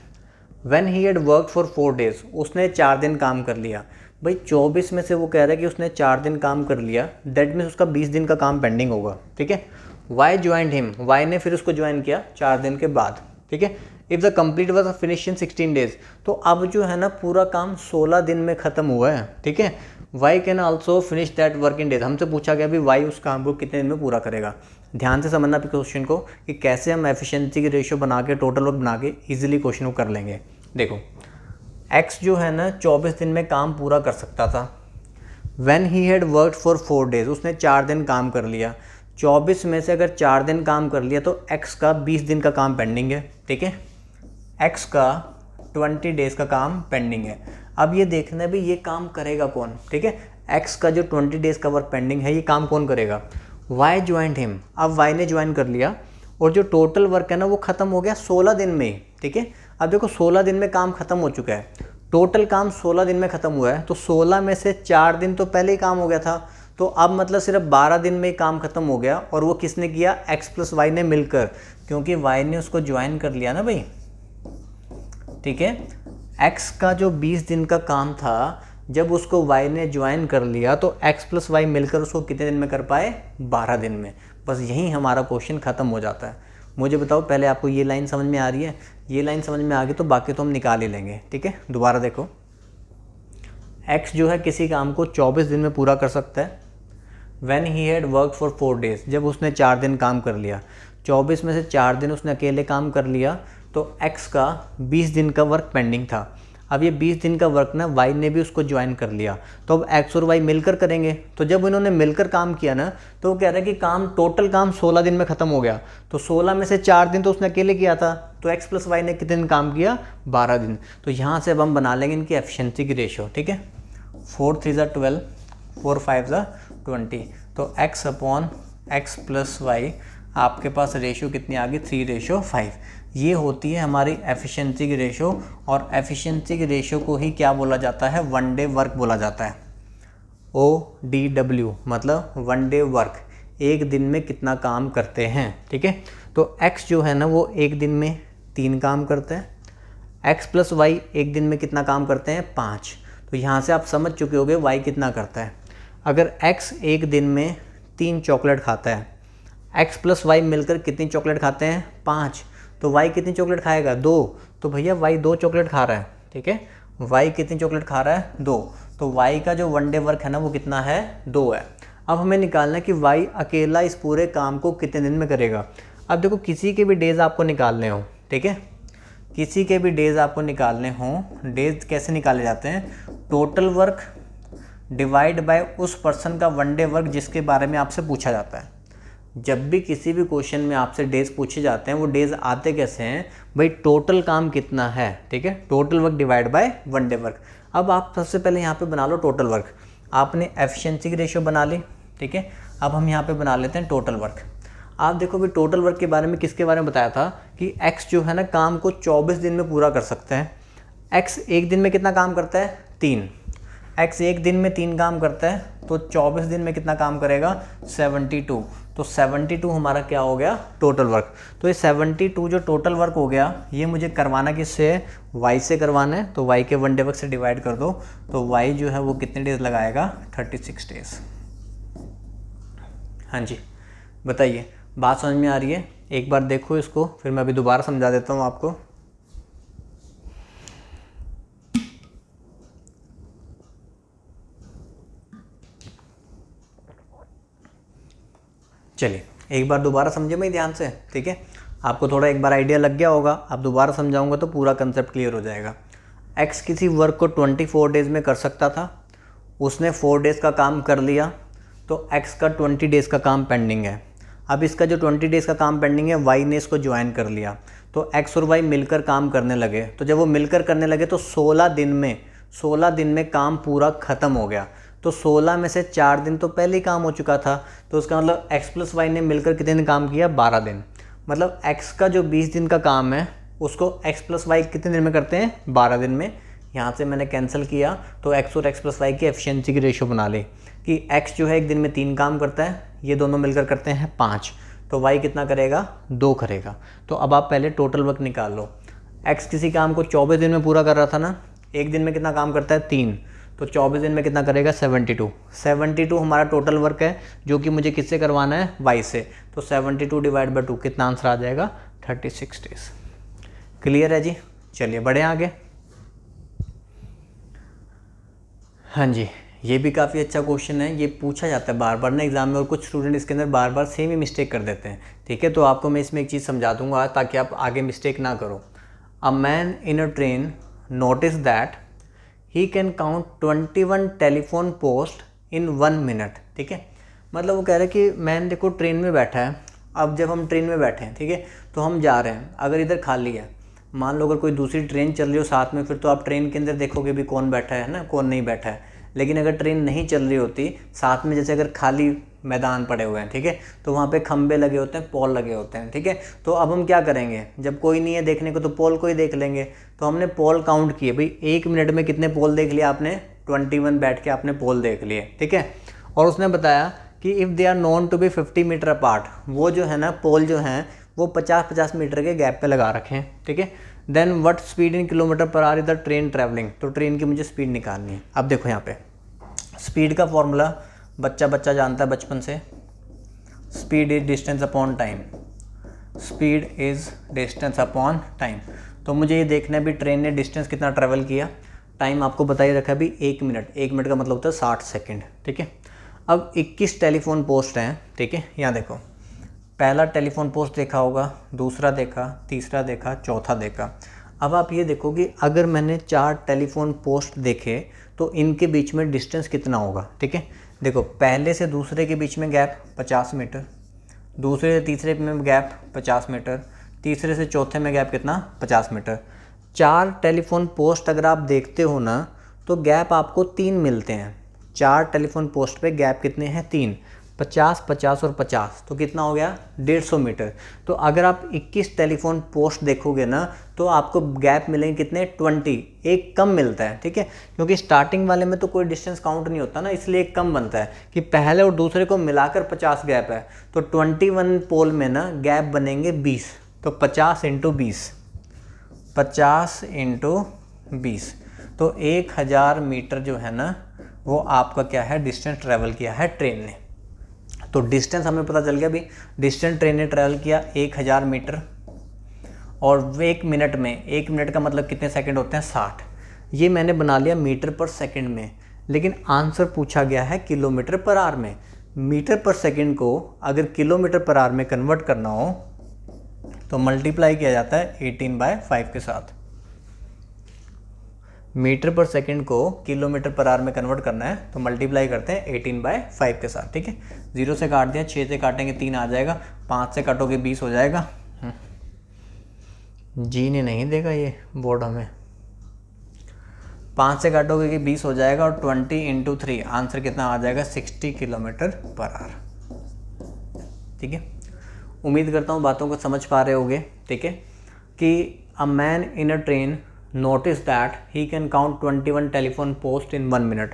Speaker 1: When he had work for 4 days, उसने 4 दिन काम कर लिया। भाई 24 में से वो कह रहा है कि उसने 4 दिन काम कर लिया, दैट मीन्स उसका 20 दिन का काम पेंडिंग होगा, ठीक है। वाई ज्वाइंड हिम, वाई ने फिर उसको ज्वाइन किया 4 दिन के बाद, ठीक है। If the complete work finish in 16 days, तो अब जो है ना पूरा काम 16 दिन में ख़त्म हुआ है, ठीक है। Y can also finish that work in days, हमसे पूछा गया भी वाई उस काम को कितने दिन में पूरा करेगा। ध्यान से समझना क्वेश्चन को कि कैसे हम एफिशिएंसी की रेशियो बना के टोटल वर्क बना के ईजिली क्वेश्चन को कर लेंगे। देखो, एक्स जो है ना 24 दिन में काम पूरा कर सकता था। When he had worked for 4 days, उसने 4 दिन काम कर लिया। 24 में से अगर 4 दिन काम कर लिया तो एक्स का 20 दिन का काम पेंडिंग है, ठीक है। एक्स का 20 डेज़ का काम पेंडिंग है। अब ये देखना है भी ये काम करेगा कौन, ठीक है। एक्स का जो 20 डेज़ का वर्क पेंडिंग है ये काम कौन करेगा। वाई ज्वाइंड हिम, अब वाई ने ज्वाइन कर लिया और जो टोटल वर्क है ना वो ख़त्म हो गया 16 दिन में ही, ठीक है। अब देखो 16 दिन में काम ख़त्म हो चुका है, टोटल काम 16 दिन में ख़त्म हुआ है, तो 16 में से 4 दिन तो पहले ही काम हो गया था, तो अब मतलब सिर्फ 12 दिन में ही काम ख़त्म हो गया। और वो किसने किया, एक्स प्लस वाई ने मिलकर, क्योंकि वाई ने उसको ज्वाइन कर लिया ना भाई, ठीक है। एक्स का जो 20 दिन का काम था, जब उसको वाई ने ज्वाइन कर लिया तो एक्स प्लस वाई मिलकर उसको कितने दिन में कर पाए, 12 दिन में। बस यहीं हमारा क्वेश्चन ख़त्म हो जाता है। मुझे बताओ पहले आपको ये लाइन समझ में आ रही है, ये लाइन समझ में आ गई तो बाकी तो हम निकाल ही लेंगे, ठीक है। दोबारा देखो, एक्स जो है किसी काम को 24 दिन में पूरा कर सकता है। When he had work for 4 days, जब उसने 4 दिन काम कर लिया, 24 में से 4 दिन उसने अकेले काम कर लिया, तो एक्स का 20 दिन का वर्क पेंडिंग था। अब ये 20 दिन का वर्क ना वाई ने भी उसको ज्वाइन कर लिया, तो अब एक्स और वाई मिलकर करेंगे। तो जब इन्होंने मिलकर काम किया ना तो वो कह रहा है कि काम टोटल काम 16 दिन में ख़त्म हो गया, तो 16 में से 4 दिन तो उसने अकेले किया था, तो एक्स प्लस वाई ने कितने दिन काम किया, 12 दिन। तो यहाँ से अब हम बना लेंगे इनकी एफिशिएंसी की रेशियो, ठीक है। 4 3 12, 4 5 20, तो x upon x plus y, आपके पास रेशियो कितनी आ गई, 3:5। ये होती है हमारी एफिशिएंसी की रेशियो, और एफिशिएंसी की रेशियो को ही क्या बोला जाता है, 1 डे वर्क बोला जाता है। ODW मतलब 1 डे वर्क, एक दिन में कितना काम करते हैं, ठीक है। तो x जो है ना वो एक दिन में 3 काम करते हैं, x प्लस वाई एक दिन में कितना काम करते हैं, 5। तो यहाँ से आप समझ चुके होगे y कितना करता है। अगर x एक दिन में 3 चॉकलेट खाता है, x प्लस वाई मिलकर कितनी चॉकलेट खाते हैं, 5, तो y कितनी चॉकलेट खाएगा, 2। तो भैया y 2 चॉकलेट खा रहा है, ठीक है। y कितनी चॉकलेट खा रहा है, 2। तो y का जो 1 डे वर्क है ना वो कितना है, 2 है। अब हमें निकालना है कि y अकेला इस पूरे काम को कितने दिन में करेगा। अब देखो किसी के भी डेज़ आपको निकालने हो, ठीक है, किसी के भी डेज़ आपको निकालने हों, डेज़ कैसे निकाले जाते हैं, टोटल वर्क डिवाइड बाय उस पर्सन का 1 डे वर्क जिसके बारे में आपसे पूछा जाता है। जब भी किसी भी क्वेश्चन में आपसे डेज़ पूछे जाते हैं, वो डेज़ आते कैसे हैं भाई, टोटल काम कितना है, ठीक है, total work divide by 1 day work. अब आप सबसे पहले यहाँ पे बना लो टोटल वर्क। आपने एफिशिएंसी की रेशियो बना ली, ठीक है। अब हम यहाँ पे बना लेते हैं टोटल वर्क। आप देखो भाई टोटल वर्क के बारे में किसके बारे में बताया था कि एक्स जो है ना काम को 24 दिन में पूरा कर सकते हैं। एक्स एक दिन में कितना काम करता है, 3। एक्स एक दिन में 3 काम करता है, तो 24 दिन में कितना काम करेगा, 72। तो 72 हमारा क्या हो गया, टोटल वर्क। तो ये 72 जो टोटल वर्क हो गया, ये मुझे करवाना किससे है, वाई से करवाना है। तो वाई के 1 डे वर्क से डिवाइड कर दो, तो वाई जो है वो कितने डेज़ लगाएगा, 36 डेज़। हाँ जी, बताइए बात समझ में आ रही है। एक बार देखो इसको, फिर मैं अभी दोबारा समझा देता हूँ आपको। चलिए एक बार दोबारा समझे मैं ध्यान से, ठीक है। आपको थोड़ा एक बार आइडिया लग गया होगा, आप दोबारा समझाऊंगा तो पूरा कंसेप्ट क्लियर हो जाएगा। एक्स किसी वर्क को 24 डेज़ में कर सकता था, उसने 4 डेज़ का काम कर लिया, तो एक्स का 20 डेज़ का काम पेंडिंग है। अब इसका जो 20 डेज़ का काम पेंडिंग है, वाई ने इसको ज्वाइन कर लिया, तो एक्स और वाई मिलकर काम करने लगे। तो जब वो मिलकर करने लगे तो 16 दिन में काम पूरा ख़त्म हो गया। तो 16 में से 4 दिन तो पहले ही काम हो चुका था, तो उसका मतलब एक्स प्लस वाई ने मिलकर कितने दिन काम किया, 12 दिन। मतलब एक्स का जो 20 दिन का काम है उसको एक्स प्लस वाई कितने दिन में करते हैं, 12 दिन में। यहाँ से मैंने कैंसिल किया तो x और x प्लस वाई की एफिशिएंसी की रेशियो बना ली कि x जो है एक दिन में 3 काम करता है, ये दोनों मिलकर करते हैं 5, तो y कितना करेगा 2 करेगा। तो अब आप पहले टोटल वर्क निकाल लो। x किसी काम को 24 दिन में पूरा कर रहा था ना, एक दिन में कितना काम करता है 3, तो 24 दिन में कितना करेगा 72 हमारा टोटल वर्क है जो कि मुझे किससे करवाना है y से। तो 72 डिवाइड बाई 2 कितना आंसर आ जाएगा 36 डेज। क्लियर है जी, चलिए बढ़े आगे। हाँ जी, ये भी काफ़ी अच्छा क्वेश्चन है, ये पूछा जाता है बार बार ना एग्जाम में, और कुछ स्टूडेंट इसके अंदर बार बार सेम ही मिस्टेक कर देते हैं। ठीक है, तो आपको मैं इसमें एक चीज़ समझा दूंगा ताकि आप आगे मिस्टेक ना करो। A man in a train notice that he can count 21 telephone post in 1 minute. ठीक है, मतलब वो कह रहे हैं कि मैन देखो ट्रेन में बैठा है, अब जब हम ट्रेन में बैठे हैं, ठीक है, तो हम जा रहे हैं, अगर इधर खाली है, मान लो अगर कोई दूसरी ट्रेन चल रही हो साथ में, फिर तो आप ट्रेन के अंदर देखोगे भी कौन बैठा है ना, कौन नहीं बैठा है। लेकिन अगर ट्रेन नहीं चल रही होती साथ में, जैसे अगर खाली मैदान पड़े हुए हैं, ठीक है, तो वहाँ पे खंबे लगे होते हैं, पोल लगे होते हैं। ठीक है, तो अब हम क्या करेंगे, जब कोई नहीं है देखने को तो पोल को ही देख लेंगे। तो हमने पोल काउंट किए भाई, 1 मिनट में कितने पोल देख लिया आपने, 21 बैठ के आपने पोल देख लिए। ठीक है, और उसने बताया कि if they are known to be 50 metre apart, वो जो है ना पोल जो हैं वो 50-50 मीटर के गैप पे लगा रखे हैं। ठीक है, then what speed in kilometre per hour is the train travelling, तो ट्रेन की मुझे स्पीड निकालनी है। अब देखो यहाँ पे स्पीड का फॉर्मूला बच्चा जानता है बचपन से, speed is distance upon time, speed is distance upon time. तो मुझे ये देखना है भी ट्रेन ने डिस्टेंस कितना ट्रैवल किया, टाइम आपको बता ही रखा है भी 1 मिनट, 1 मिनट का मतलब होता है 60 सेकेंड। ठीक है, अब 21 टेलीफोन पोस्ट हैं। ठीक है, यहाँ देखो पहला टेलीफोन पोस्ट देखा होगा, दूसरा देखा, तीसरा देखा, चौथा देखा। अब आप ये देखो कि अगर मैंने 4 टेलीफोन पोस्ट देखे तो इनके बीच में डिस्टेंस कितना होगा। ठीक है, देखो पहले से दूसरे के बीच में गैप 50 मीटर, दूसरे से तीसरे में गैप 50 मीटर, तीसरे से चौथे में गैप कितना 50 मीटर। 4 टेलीफोन पोस्ट अगर आप देखते हो ना तो गैप आपको 3 मिलते हैं। 4 टेलीफोन पोस्ट पे गैप कितने हैं 3, 50, 50 और 50, तो कितना हो गया 150 मीटर। तो अगर आप 21 टेलीफोन पोस्ट देखोगे ना तो आपको गैप मिलेंगे कितने 20, एक कम मिलता है। ठीक है, क्योंकि स्टार्टिंग वाले में तो कोई डिस्टेंस काउंट नहीं होता ना, इसलिए एक कम बनता है कि पहले और दूसरे को मिलाकर 50 गैप है, तो 21 पोल में ना गैप बनेंगे 20, तो 50 × 20, 50 × 20, तो 1000 मीटर जो है ना वो आपका क्या है डिस्टेंस ट्रैवल किया है ट्रेन ने। तो डिस्टेंस हमें पता चल गया भी, डिस्टेंस ट्रेन ने ट्रैवल किया 1000 मीटर, और 1 मिनट में, 1 मिनट का मतलब कितने सेकंड होते हैं 60। ये मैंने बना लिया मीटर पर सेकंड में, लेकिन आंसर पूछा गया है किलोमीटर पर आवर में। मीटर पर सेकंड को अगर किलोमीटर पर आवर में कन्वर्ट करना हो तो मल्टीप्लाई किया जाता है 18/5 के साथ। मीटर पर सेकंड को किलोमीटर पर आवर में कन्वर्ट करना है तो मल्टीप्लाई करते हैं 18/5 के साथ। ठीक है, 0 से काट दिया, 6 से काटेंगे 3 आ जाएगा, 5 से काटोगे 20 हो जाएगा। जी ने नहीं देगा ये बोर्ड हमें, 5 से काटोगे कि 20 हो जाएगा, और 20 × 3 आंसर कितना आ जाएगा 60 किलोमीटर पर आवर। ठीक है, उम्मीद करता हूँ बातों को समझ पा रहे होगे। ठीक है, कि a man in a train notice that he can count 21 telephone post in 1 minute.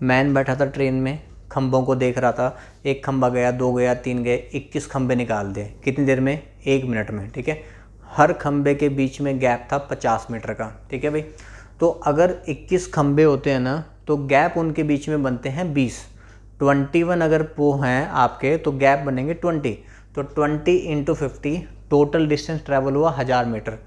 Speaker 1: Man बैठा था ट्रेन में, खंभों को देख रहा था, एक खंभा गया, 2 गया, 3 गए, 21 खंभे निकाल दिए, कितनी देर में 1 मिनट में। ठीक है, हर खंभे के बीच में गैप था 50 मीटर का। ठीक है भाई, तो अगर 21 खंभे होते हैं ना तो गैप उनके बीच में बनते हैं 20, 21 अगर पो हैं आपके तो गैप बनेंगे 20, तो 20 × 50 टोटल डिस्टेंस ट्रैवल हुआ 1000 मीटर।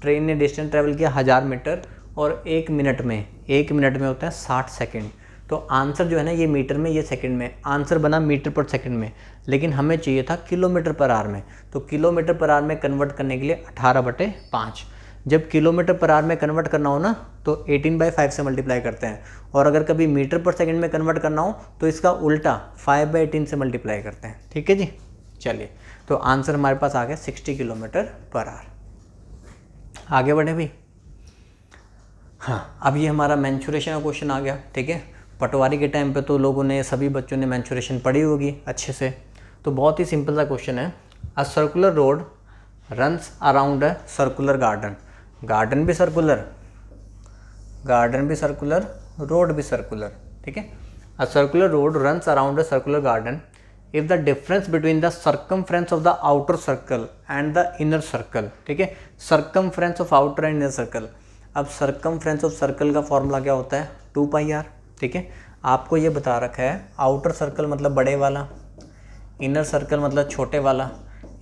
Speaker 1: ट्रेन ने डिस्टेंस ट्रैवल किया 1000 मीटर, और 1 मिनट में होता है 60 सेकेंड। तो आंसर जो है ना ये मीटर में, ये सेकंड में, आंसर बना मीटर पर सेकंड में, लेकिन हमें चाहिए था किलोमीटर पर आवर में। तो किलोमीटर पर आवर में कन्वर्ट करने के लिए 18/5, जब किलोमीटर पर आवर में कन्वर्ट करना हो ना तो 18/5 से मल्टीप्लाई करते हैं, और अगर कभी मीटर पर सेकंड में कन्वर्ट करना हो तो इसका उल्टा 5/18 से मल्टीप्लाई करते हैं। ठीक है जी, चलिए तो आंसर हमारे पास आ गया 60 किलोमीटर पर आवर। आगे बढ़े भी। हाँ, अब ये हमारा मैंचुरेशन का क्वेश्चन आ गया। ठीक है, पटवारी के टाइम पे तो लोगों ने, सभी बच्चों ने मैंचुरेशन पढ़ी होगी अच्छे से। तो बहुत ही सिंपल सा क्वेश्चन है। A circular road runs around a circular garden, garden भी सर्कुलर, गार्डन भी सर्कुलर, रोड भी सर्कुलर, ठीक है। A circular road runs around a circular garden if the difference between the circumference of the outer circle and the inner circle, ठीक है। Circumference of outer and inner circle. अब circumference of circle का formula क्या होता है, 2πr, ठीक है। आपको ये बता रखा है आउटर सर्कल मतलब बड़े वाला, इनर सर्कल मतलब छोटे वाला,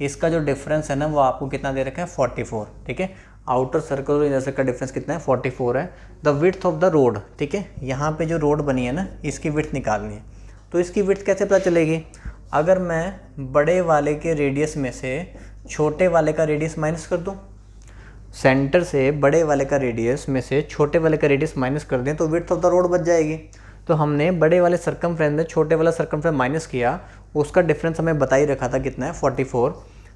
Speaker 1: इसका जो डिफरेंस है ना वो आपको कितना दे रखा है 44, ठीक है। आउटर सर्कल और इनर सर्कल का डिफरेंस कितना है 44 है। The width of the road, ठीक है, यहाँ पे जो रोड बनी है ना इसकी विड्थ निकालनी है। तो इसकी विड्थ कैसे पता चलेगी, अगर मैं बड़े वाले के रेडियस में से छोटे वाले का रेडियस माइनस कर दूँ, सेंटर से बड़े वाले का रेडियस में से छोटे वाले का रेडियस माइनस कर दें तो विड्थ ऑफ द रोड बच जाएगी। तो हमने बड़े वाले सर्कमफ्रेंस में छोटे वाला सर्कमफ्रेंस माइनस किया, उसका डिफरेंस हमें बता ही रखा था कितना है 44।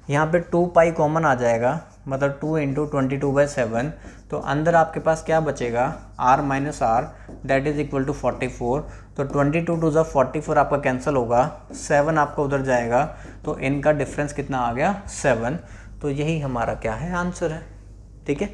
Speaker 1: यहाँ पे 2π कॉमन आ जाएगा, मतलब 2 × 22/7। तो अंदर आपके पास क्या बचेगा, r - r that is equal to 44। तो 22 2 ज़ा 44 आपका कैंसिल होगा, 7 आपका उधर जाएगा, तो इनका डिफरेंस कितना आ गया 7। तो यही हमारा क्या है आंसर है, ठीक है।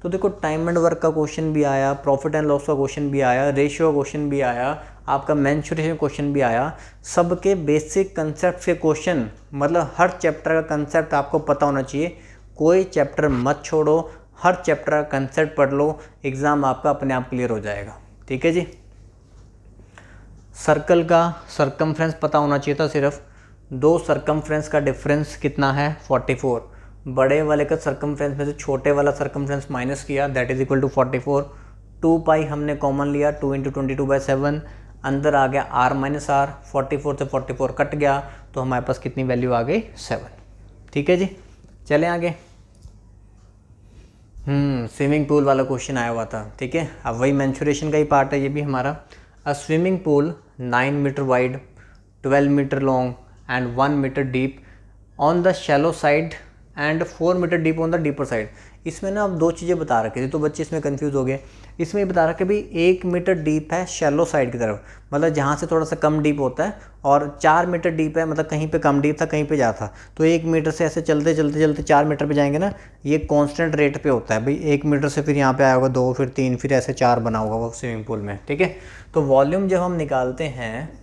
Speaker 1: तो देखो टाइम एंड वर्क का क्वेश्चन भी आया, प्रॉफिट एंड लॉस का क्वेश्चन भी आया, रेशियो का क्वेश्चन भी आया, आपका मेंसुरेशन क्वेश्चन भी आया। सबके बेसिक कंसेप्ट के क्वेश्चन, मतलब हर चैप्टर का कंसेप्ट आपको पता होना चाहिए। कोई चैप्टर मत छोड़ो, हर चैप्टर का कंसेप्ट पढ़ लो, एग्ज़ाम आपका अपने आप क्लियर हो जाएगा, ठीक है जी। सर्कल का सर्कमफ्रेंस पता होना चाहिए था, सिर्फ 2 सर्कमफ्रेंस का डिफरेंस कितना है 44। बड़े वाले का सर्कमफ्रेंस में से छोटे वाला सर्कमफ्रेंस माइनस किया, दैट इज इक्वल टू 44। 2π हमने कॉमन लिया, 2 × 22/7, अंदर आ गया r - r, 44 से 44 कट गया, तो हमारे पास कितनी वैल्यू आ गई 7, ठीक है जी। चलें आगे। स्विमिंग पूल वाला क्वेश्चन आया हुआ था, ठीक है। अब वही मेंसुरेशन का ही पार्ट है ये भी हमारा। A swimming pool 9 metre wide, 12 metre long and 1 metre deep on the shallow side and 4 metre deep on the deeper side. इसमें ना अब 2 चीज़ें बता रखी थी, तो बच्चे इसमें कंफ्यूज हो गए। इसमें ये बता रखा है भाई 1 मीटर डीप है शैलो साइड की तरफ, मतलब जहाँ से थोड़ा सा कम डीप होता है, और 4 मीटर डीप है, मतलब कहीं पे कम डीप था कहीं पे ज़्यादा था। तो 1 मीटर से ऐसे चलते चलते चलते 4 मीटर पे जाएंगे ना, ये कांस्टेंट रेट पे होता है भाई। 1 मीटर से फिर यहाँ पे आया होगा 2, फिर 3, फिर ऐसे 4 बना होगा वो स्विमिंग पूल में, ठीक है। तो वॉल्यूम जब हम निकालते हैं,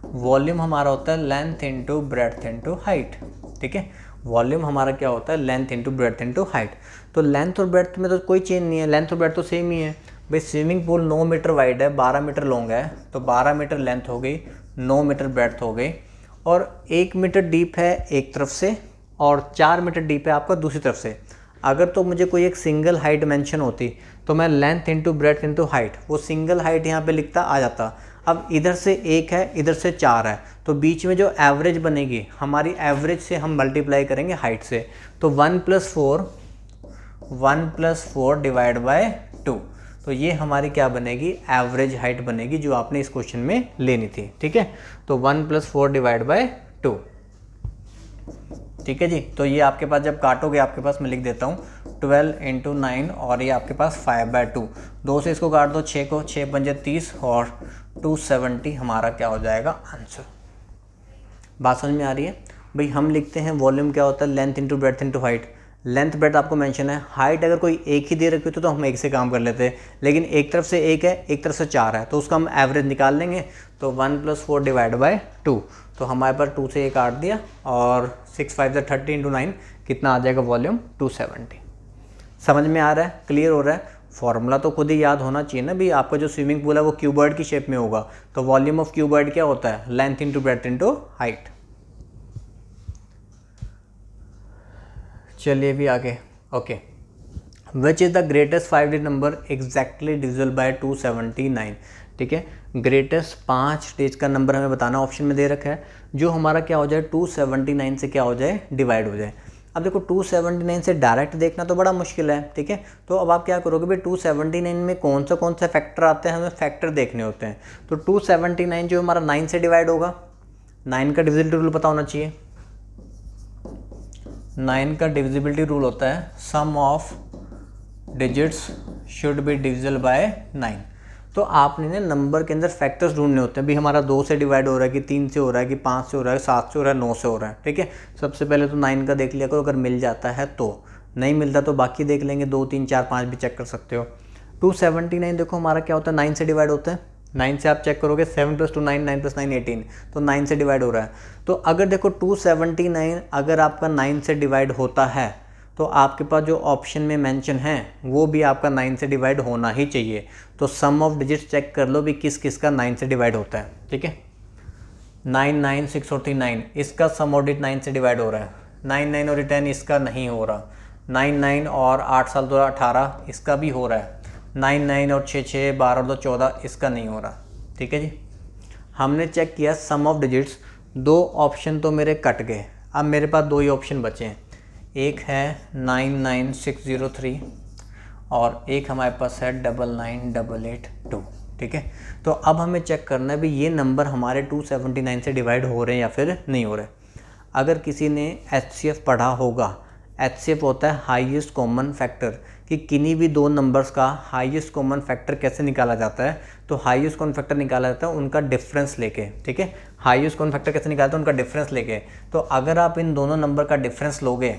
Speaker 1: वॉल्यूम हमारा होता है length into breadth into height, ठीक है। वॉल्यूम हमारा क्या होता है, length into breadth into height. तो लेंथ और ब्रेड्थ में तो कोई चेंज नहीं है, लेंथ और ब्रेड्थ तो सेम ही है भाई। स्विमिंग पूल 9 मीटर वाइड है, 12 मीटर लॉन्ग है, तो 12 मीटर लेंथ हो गई, 9 मीटर ब्रेड्थ हो गई, और 1 मीटर डीप है एक तरफ से और 4 मीटर डीप है आपका दूसरी तरफ से। अगर तो मुझे कोई एक सिंगल हाइट मेंशन होती तो मैं length into breadth into height, वो सिंगल हाइट यहाँ पे लिखता आ जाता। अब इधर से 1 है, इधर से 4 है, तो बीच में जो एवरेज बनेगी हमारी, एवरेज से हम मल्टीप्लाई करेंगे हाइट से, तो 1 + 4 डिवाइड बाय 2। तो ये हमारी क्या बनेगी, एवरेज हाइट बनेगी, जो आपने इस क्वेश्चन में लेनी थी, ठीक है। तो 1 + 4 डिवाइड बाय 2, ठीक है जी। तो ये आपके पास जब काटोगे, आपके पास मैं लिख देता हूँ 12 × 9, और ये आपके पास 5/2। 2 से इसको काट दो, 6 को, 6 × 5 = 30, और 270 हमारा क्या हो जाएगा आंसर। बात समझ में आ रही है भाई। हम लिखते हैं वॉल्यूम क्या होता है, length into breadth into height. Length breadth आपको मेंशन है, हाइट अगर कोई एक ही दे रखी होती तो हम एक से काम कर लेते हैं, लेकिन एक तरफ से 1 है, एक तरफ से 4 है, तो उसका हम एवरेज निकाल लेंगे। तो 1 + 4 डिवाइड बाय 2, तो हमारे पास 2 से 1 काट दिया, और 6 × 5 = 30 × 9 कितना आ जाएगा वॉल्यूम 270। समझ में आ रहा है, क्लियर हो रहा है। फॉर्मूला तो खुद ही याद होना चाहिए ना भी। आपका जो स्विमिंग पूल है वो क्यूबॉइड की शेप में होगा, तो वॉल्यूम ऑफ क्यूबॉइड क्या होता है, length into breadth into height. चलिए भी आगे। Okay, which is the greatest 5 number exactly divisible bye 279, ठीक है। ग्रेटेस्ट 5 स्टेज का नंबर हमें बताना, ऑप्शन में दे रखा है, जो हमारा क्या हो जाए 279 से क्या हो जाए, डिवाइड हो जाए। अब देखो 279 से डायरेक्ट देखना तो बड़ा मुश्किल है, ठीक है। तो अब आप क्या करोगे भाई, 279 में कौन सा फैक्टर आते हैं, हमें फैक्टर देखने होते हैं। तो 279 जो हमारा 9 से डिवाइड होगा, 9 का डिविजिबिलिटी रूल पता होना चाहिए। 9 का डिविजिबिलिटी रूल होता है sum of digits should be divisible by 9। तो आपने ना नंबर के अंदर फैक्टर्स ढूंढने होते हैं भी। हमारा 2 से डिवाइड हो रहा है कि 3 से हो रहा है कि 5 से हो रहा है, 7 से हो रहा है, 9 से हो रहा है, ठीक है। सबसे पहले तो 9 का देख लिया करो, अगर मिल जाता है तो, नहीं मिलता तो बाकी देख लेंगे, 2, 3, 4, 5 भी चेक कर सकते हो। 279 देखो हमारा क्या होता है, 9 से डिवाइड होता है। 9 से आप चेक करोगे 7 + 2 9, 9 + 9 18, तो 9 से डिवाइड हो रहा है। तो अगर देखो 279 अगर आपका 9 से डिवाइड होता है तो आपके पास जो ऑप्शन में मेंशन है वो भी आपका 9 से डिवाइड होना ही चाहिए। तो सम ऑफ डिजिट्स चेक कर लो भी किस किस का 9 से डिवाइड होता है। ठीक है, 9 9 6 और 3 9, इसका सम ऑफ डिजिट 9 से डिवाइड हो रहा है। 9 9 और 10 इसका नहीं हो रहा। 9 9 और 8 साल 2 18 इसका भी हो रहा है। 9 9 और 6 6 12 और 2 14 इसका नहीं हो रहा। ठीक है जी, हमने चेक किया सम ऑफ डिजिट्स, 2 ऑप्शन तो मेरे कट गए। अब मेरे पास 2 ही ऑप्शन बचे हैं, एक है 99603 और एक हमारे पास है 99882। ठीक है, तो अब हमें चेक करना है भी ये नंबर हमारे 279 से डिवाइड हो रहे हैं या फिर नहीं हो रहे। अगर किसी ने HCF पढ़ा होगा, HCF होता है हाईएस्ट कॉमन फैक्टर, कि किन्हीं भी 2 नंबर्स का हाईएस्ट कॉमन फैक्टर कैसे निकाला जाता है। तो हाईएस्ट कॉमन फैक्टर निकाला जाता है उनका डिफरेंस लेके। ठीक है, हाईएस्ट कॉमन फैक्टर कैसे निकालते हैं, उनका डिफरेंस लेके। तो अगर आप इन दोनों नंबर का डिफरेंस लोगे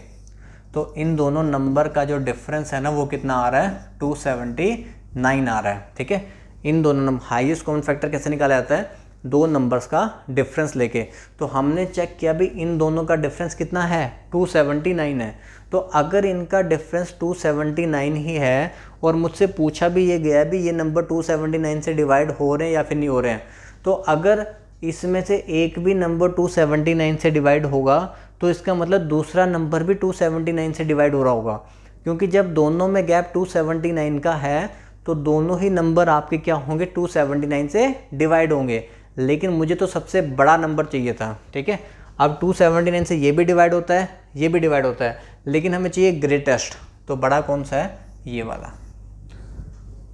Speaker 1: तो इन दोनों नंबर का जो डिफरेंस है ना वो कितना आ रहा है, 279 आ रहा है। ठीक है, इन दोनों नंबर हाईएस्ट कॉमन फैक्टर कैसे निकाला जाता है, 2 नंबर्स का डिफरेंस लेके। तो हमने चेक किया भी इन दोनों का डिफरेंस कितना है, 279 है। तो अगर इनका डिफरेंस 279 ही है और मुझसे पूछा भी ये गया भी ये नंबर 279 से डिवाइड हो रहे हैं या फिर नहीं हो रहे हैं, तो अगर इसमें से एक भी नंबर 279 से डिवाइड होगा तो इसका मतलब दूसरा नंबर भी 279 से डिवाइड हो रहा होगा। क्योंकि जब दोनों में गैप 279 का है तो दोनों ही नंबर आपके क्या होंगे, 279 से डिवाइड होंगे। लेकिन मुझे तो सबसे बड़ा नंबर चाहिए था। ठीक है, अब 279 से ये भी डिवाइड होता है, ये भी डिवाइड होता है, लेकिन हमें चाहिए ग्रेटेस्ट। तो बड़ा कौन सा है, ये वाला।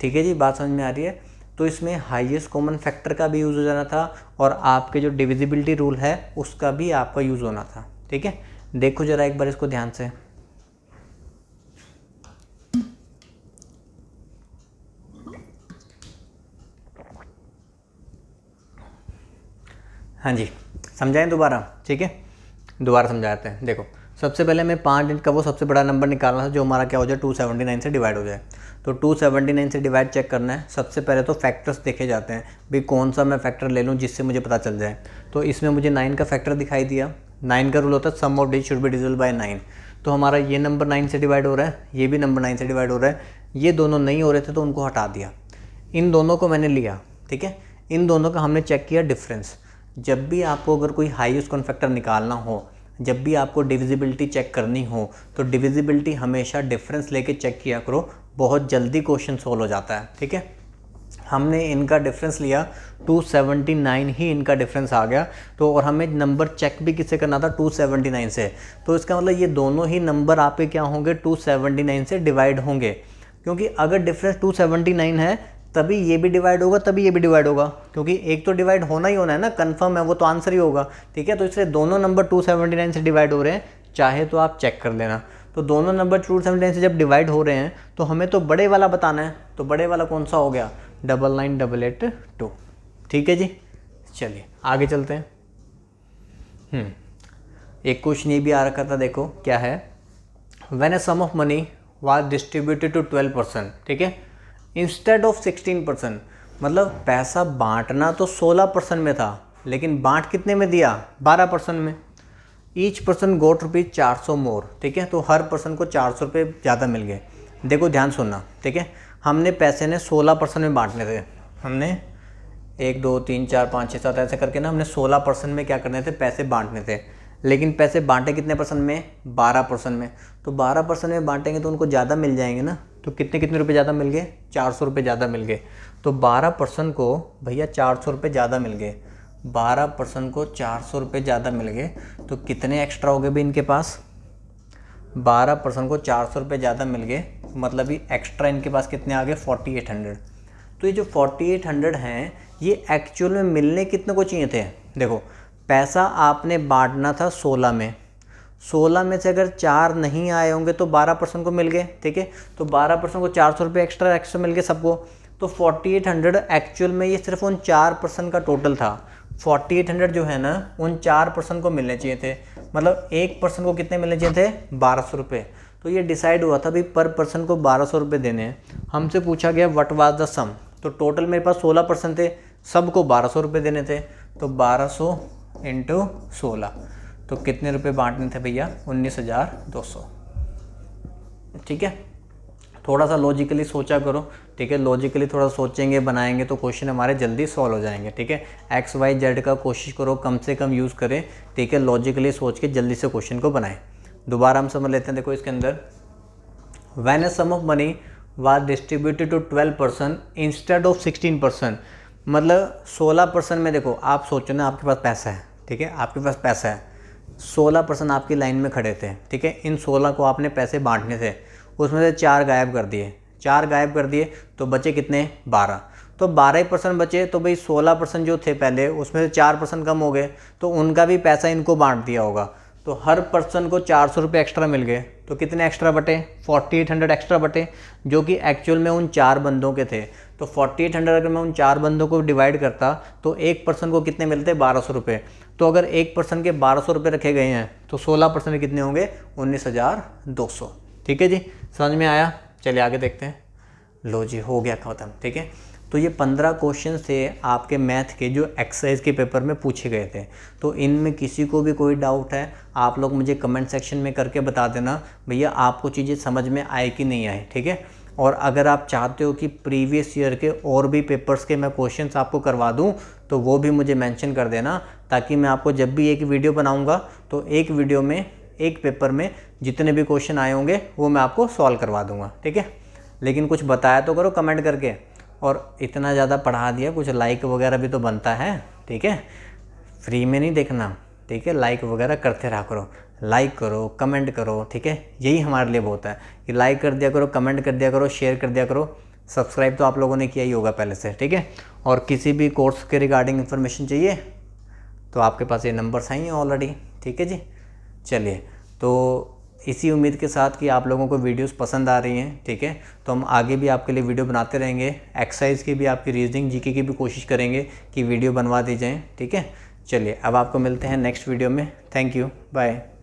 Speaker 1: ठीक है जी, बात समझ में आ रही है। तो इसमें हाईएस्ट कॉमन फैक्टर का भी यूज़ हो जाना था और आपके जो डिविजिबिलिटी रूल है उसका भी आपका यूज़ होना था। ठीक है, देखो ज़रा एक बार इसको ध्यान से। हाँ जी, समझाएं दोबारा। ठीक है, दोबारा समझाते हैं। देखो सबसे पहले हमें 5 डिजिट का वो सबसे बड़ा नंबर निकालना था जो हमारा क्या हो जाए, 279 से डिवाइड हो जाए। तो 279 से डिवाइड चेक करना है। सबसे पहले तो फैक्टर्स देखे जाते हैं भी कौन सा मैं फैक्टर ले लूँ जिससे मुझे पता चल जाए। तो इसमें मुझे 9 का फैक्टर दिखाई दिया। 9 का रूल होता है sum of digit should be divisible by 9। तो हमारा ये नंबर 9 से डिवाइड हो रहा है, ये भी नंबर 9 से डिवाइड हो रहा है। ये दोनों नहीं हो रहे थे तो उनको हटा दिया, इन दोनों को मैंने लिया। ठीक है, इन दोनों का हमने चेक किया डिफरेंस। जब भी आपको अगर कोई हाईएस्ट कॉमन फैक्टर निकालना हो, जब भी आपको डिविजिबिलिटी चेक करनी हो, तो डिविजिबिलिटी हमेशा डिफरेंस लेके चेक किया करो, बहुत जल्दी क्वेश्चन सोल्व हो जाता है। ठीक है, हमने इनका डिफरेंस लिया 279 ही इनका डिफरेंस आ गया। तो और हमें नंबर चेक भी किससे करना था, 279 से। तो इसका मतलब ये दोनों ही नंबर आपके क्या होंगे, 279 से डिवाइड होंगे। क्योंकि अगर डिफरेंस 279 है तभी ये भी डिवाइड होगा, तभी ये भी डिवाइड होगा, क्योंकि एक तो डिवाइड होना ही होना है ना, कंफर्म है, वो तो आंसर ही होगा। ठीक है, तो इसलिए दोनों नंबर 279 से डिवाइड हो रहे हैं, चाहे तो आप चेक कर लेना। तो दोनों नंबर 279 से जब डिवाइड हो रहे हैं तो हमें तो बड़े वाला बताना है। तो बड़े वाला कौन सा हो गया, 99882। ठीक है जी, चलिए आगे चलते हैं। एक क्वेश्चन ये भी आ रखा था, देखो क्या है, when a sum of money was distributed to 12%। ठीक है, इंस्टेड ऑफ 16%। मतलब पैसा बांटना तो 16% में था, लेकिन बांट कितने में दिया, 12% में। ईच पर्सन गोट ₹400 मोर। ठीक है, तो हर पर्सन को 400 रुपये ज़्यादा मिल गए। देखो ध्यान सुनना। ठीक है, हमने पैसे ने 16% में बांटने थे। हमने 1 2 3 4 5 6 7 ऐसे करके ना हमने 16% में क्या करने थे, पैसे बांटने थे। लेकिन पैसे बांटे कितने परसेंट में, 12% में। तो 12% में बांटेंगे तो उनको ज़्यादा मिल जाएंगे ना। तो कितने रुपए ज़्यादा मिल गए, 400 रुपये ज़्यादा मिल गए। तो 12% को भैया 400 रुपये ज़्यादा मिल गए। 12% को 400 रुपये ज़्यादा मिल गए तो कितने एक्स्ट्रा हो गए भी इनके पास, 12% को 400 रुपये ज़्यादा मिल गए, मतलब ये एक्स्ट्रा इनके पास कितने आ गए, 4800। तो ये जो 4800 हैं ये एक्चुअल में मिलने कितने को चाहिए थे। देखो पैसा आपने बांटना था 16 में, 16 में से अगर 4 नहीं आए होंगे तो 12% को मिल गए। ठीक है, तो 12% को 400 रुपये एक्स्ट्रा मिल गए सबको। तो 4800 एक्चुअल में ये सिर्फ उन 4% का टोटल था। 4800 जो है ना उन 4% को मिलने चाहिए थे, मतलब 1% को कितने मिलने चाहिए थे, 1200 रुपये। तो ये डिसाइड हुआ था भाई पर पर्सन को 1200 रुपये देने हैं। हमसे पूछा गया व्हाट वाज द सम, तो टोटल मेरे पास 16 पर्सन थे, सबको 1200 रुपये देने थे, तो 1200 इंटू 16, तो कितने रुपए बांटने थे भैया? 19,200। ठीक है, थोड़ा सा लॉजिकली सोचा करो। ठीक है, लॉजिकली थोड़ा सोचेंगे बनाएंगे तो क्वेश्चन हमारे जल्दी सॉल्व हो जाएंगे। ठीक है, एक्स वाई जेड का कोशिश करो कम से कम यूज़ करें। ठीक है, लॉजिकली सोच के जल्दी से क्वेश्चन को बनाएं। दोबारा हम समझ लेते हैं। देखो इसके अंदर when a sum of money was distributed to 12% instead of 16%, मतलब 16% में देखो आप सोचो ना, आपके पास पैसा है। ठीक है, आपके पास पैसा है, 16% आपकी लाइन में खड़े थे। ठीक है, इन 16 को आपने पैसे बांटने थे, उसमें से 4 गायब कर दिए, 4 गायब कर दिए तो बचे कितने? 12। तो 12% बचे, तो भाई 16% जो थे पहले उसमें से 4% कम हो गए, तो उनका भी पैसा इनको बांट दिया होगा। तो हर पर्सन को 400 रुपये एक्स्ट्रा मिल गए, तो कितने एक्स्ट्रा बटे? 4800 एक्स्ट्रा बटे, जो कि एक्चुअल में उन 4 बंदों के थे। तो 4800 अगर मैं उन 4 बंदों को डिवाइड करता तो एक पर्सन को कितने मिलते? 1200 रुपये। तो अगर एक पर्सन के 1200 रुपये रखे गए हैं तो 16% कितने होंगे? 19,200। ठीक है जी, समझ में आया? चलिए आगे देखते हैं। लो जी, हो गया ख़त्म। ठीक है, तो ये 15 क्वेश्चन थे आपके मैथ के जो एक्सरसाइज के पेपर में पूछे गए थे। तो इनमें किसी को भी कोई डाउट है आप लोग मुझे कमेंट सेक्शन में करके बता देना भैया आपको चीज़ें समझ में आए कि नहीं आए। ठीक है, और अगर आप चाहते हो कि प्रीवियस ईयर के और भी पेपर्स के मैं क्वेश्चंस आपको करवा दूं तो वो भी मुझे मेंशन कर देना, ताकि मैं आपको जब भी एक वीडियो बनाऊंगा तो एक वीडियो में एक पेपर में जितने भी क्वेश्चन आए होंगे वो मैं आपको सॉल्व करवा दूंगा। ठीक है, लेकिन कुछ बताया तो करो कमेंट करके, और इतना ज़्यादा पढ़ा दिया, कुछ लाइक वगैरह भी तो बनता है। ठीक है, फ्री में नहीं देखना। ठीक है, लाइक वगैरह करते रहा करो, लाइक करो, कमेंट करो। ठीक है, यही हमारे लिए बहुत है कि लाइक कर दिया करो, कमेंट कर दिया करो, शेयर कर दिया करो। सब्सक्राइब तो आप लोगों ने किया ही होगा पहले से। ठीक है, और किसी भी कोर्स के रिगार्डिंग इन्फॉर्मेशन चाहिए तो आपके पास ये नंबर्स हैं ऑलरेडी। ठीक है जी, चलिए, तो इसी उम्मीद के साथ कि आप लोगों को वीडियोस पसंद आ रही हैं। ठीक है, तो हम आगे भी आपके लिए वीडियो बनाते रहेंगे। एक्सरसाइज की भी, आपकी रीजनिंग जीके की भी कोशिश करेंगे कि वीडियो बनवा दी जाए। ठीक है, चलिए अब आपको मिलते हैं नेक्स्ट वीडियो में। Thank you, bye.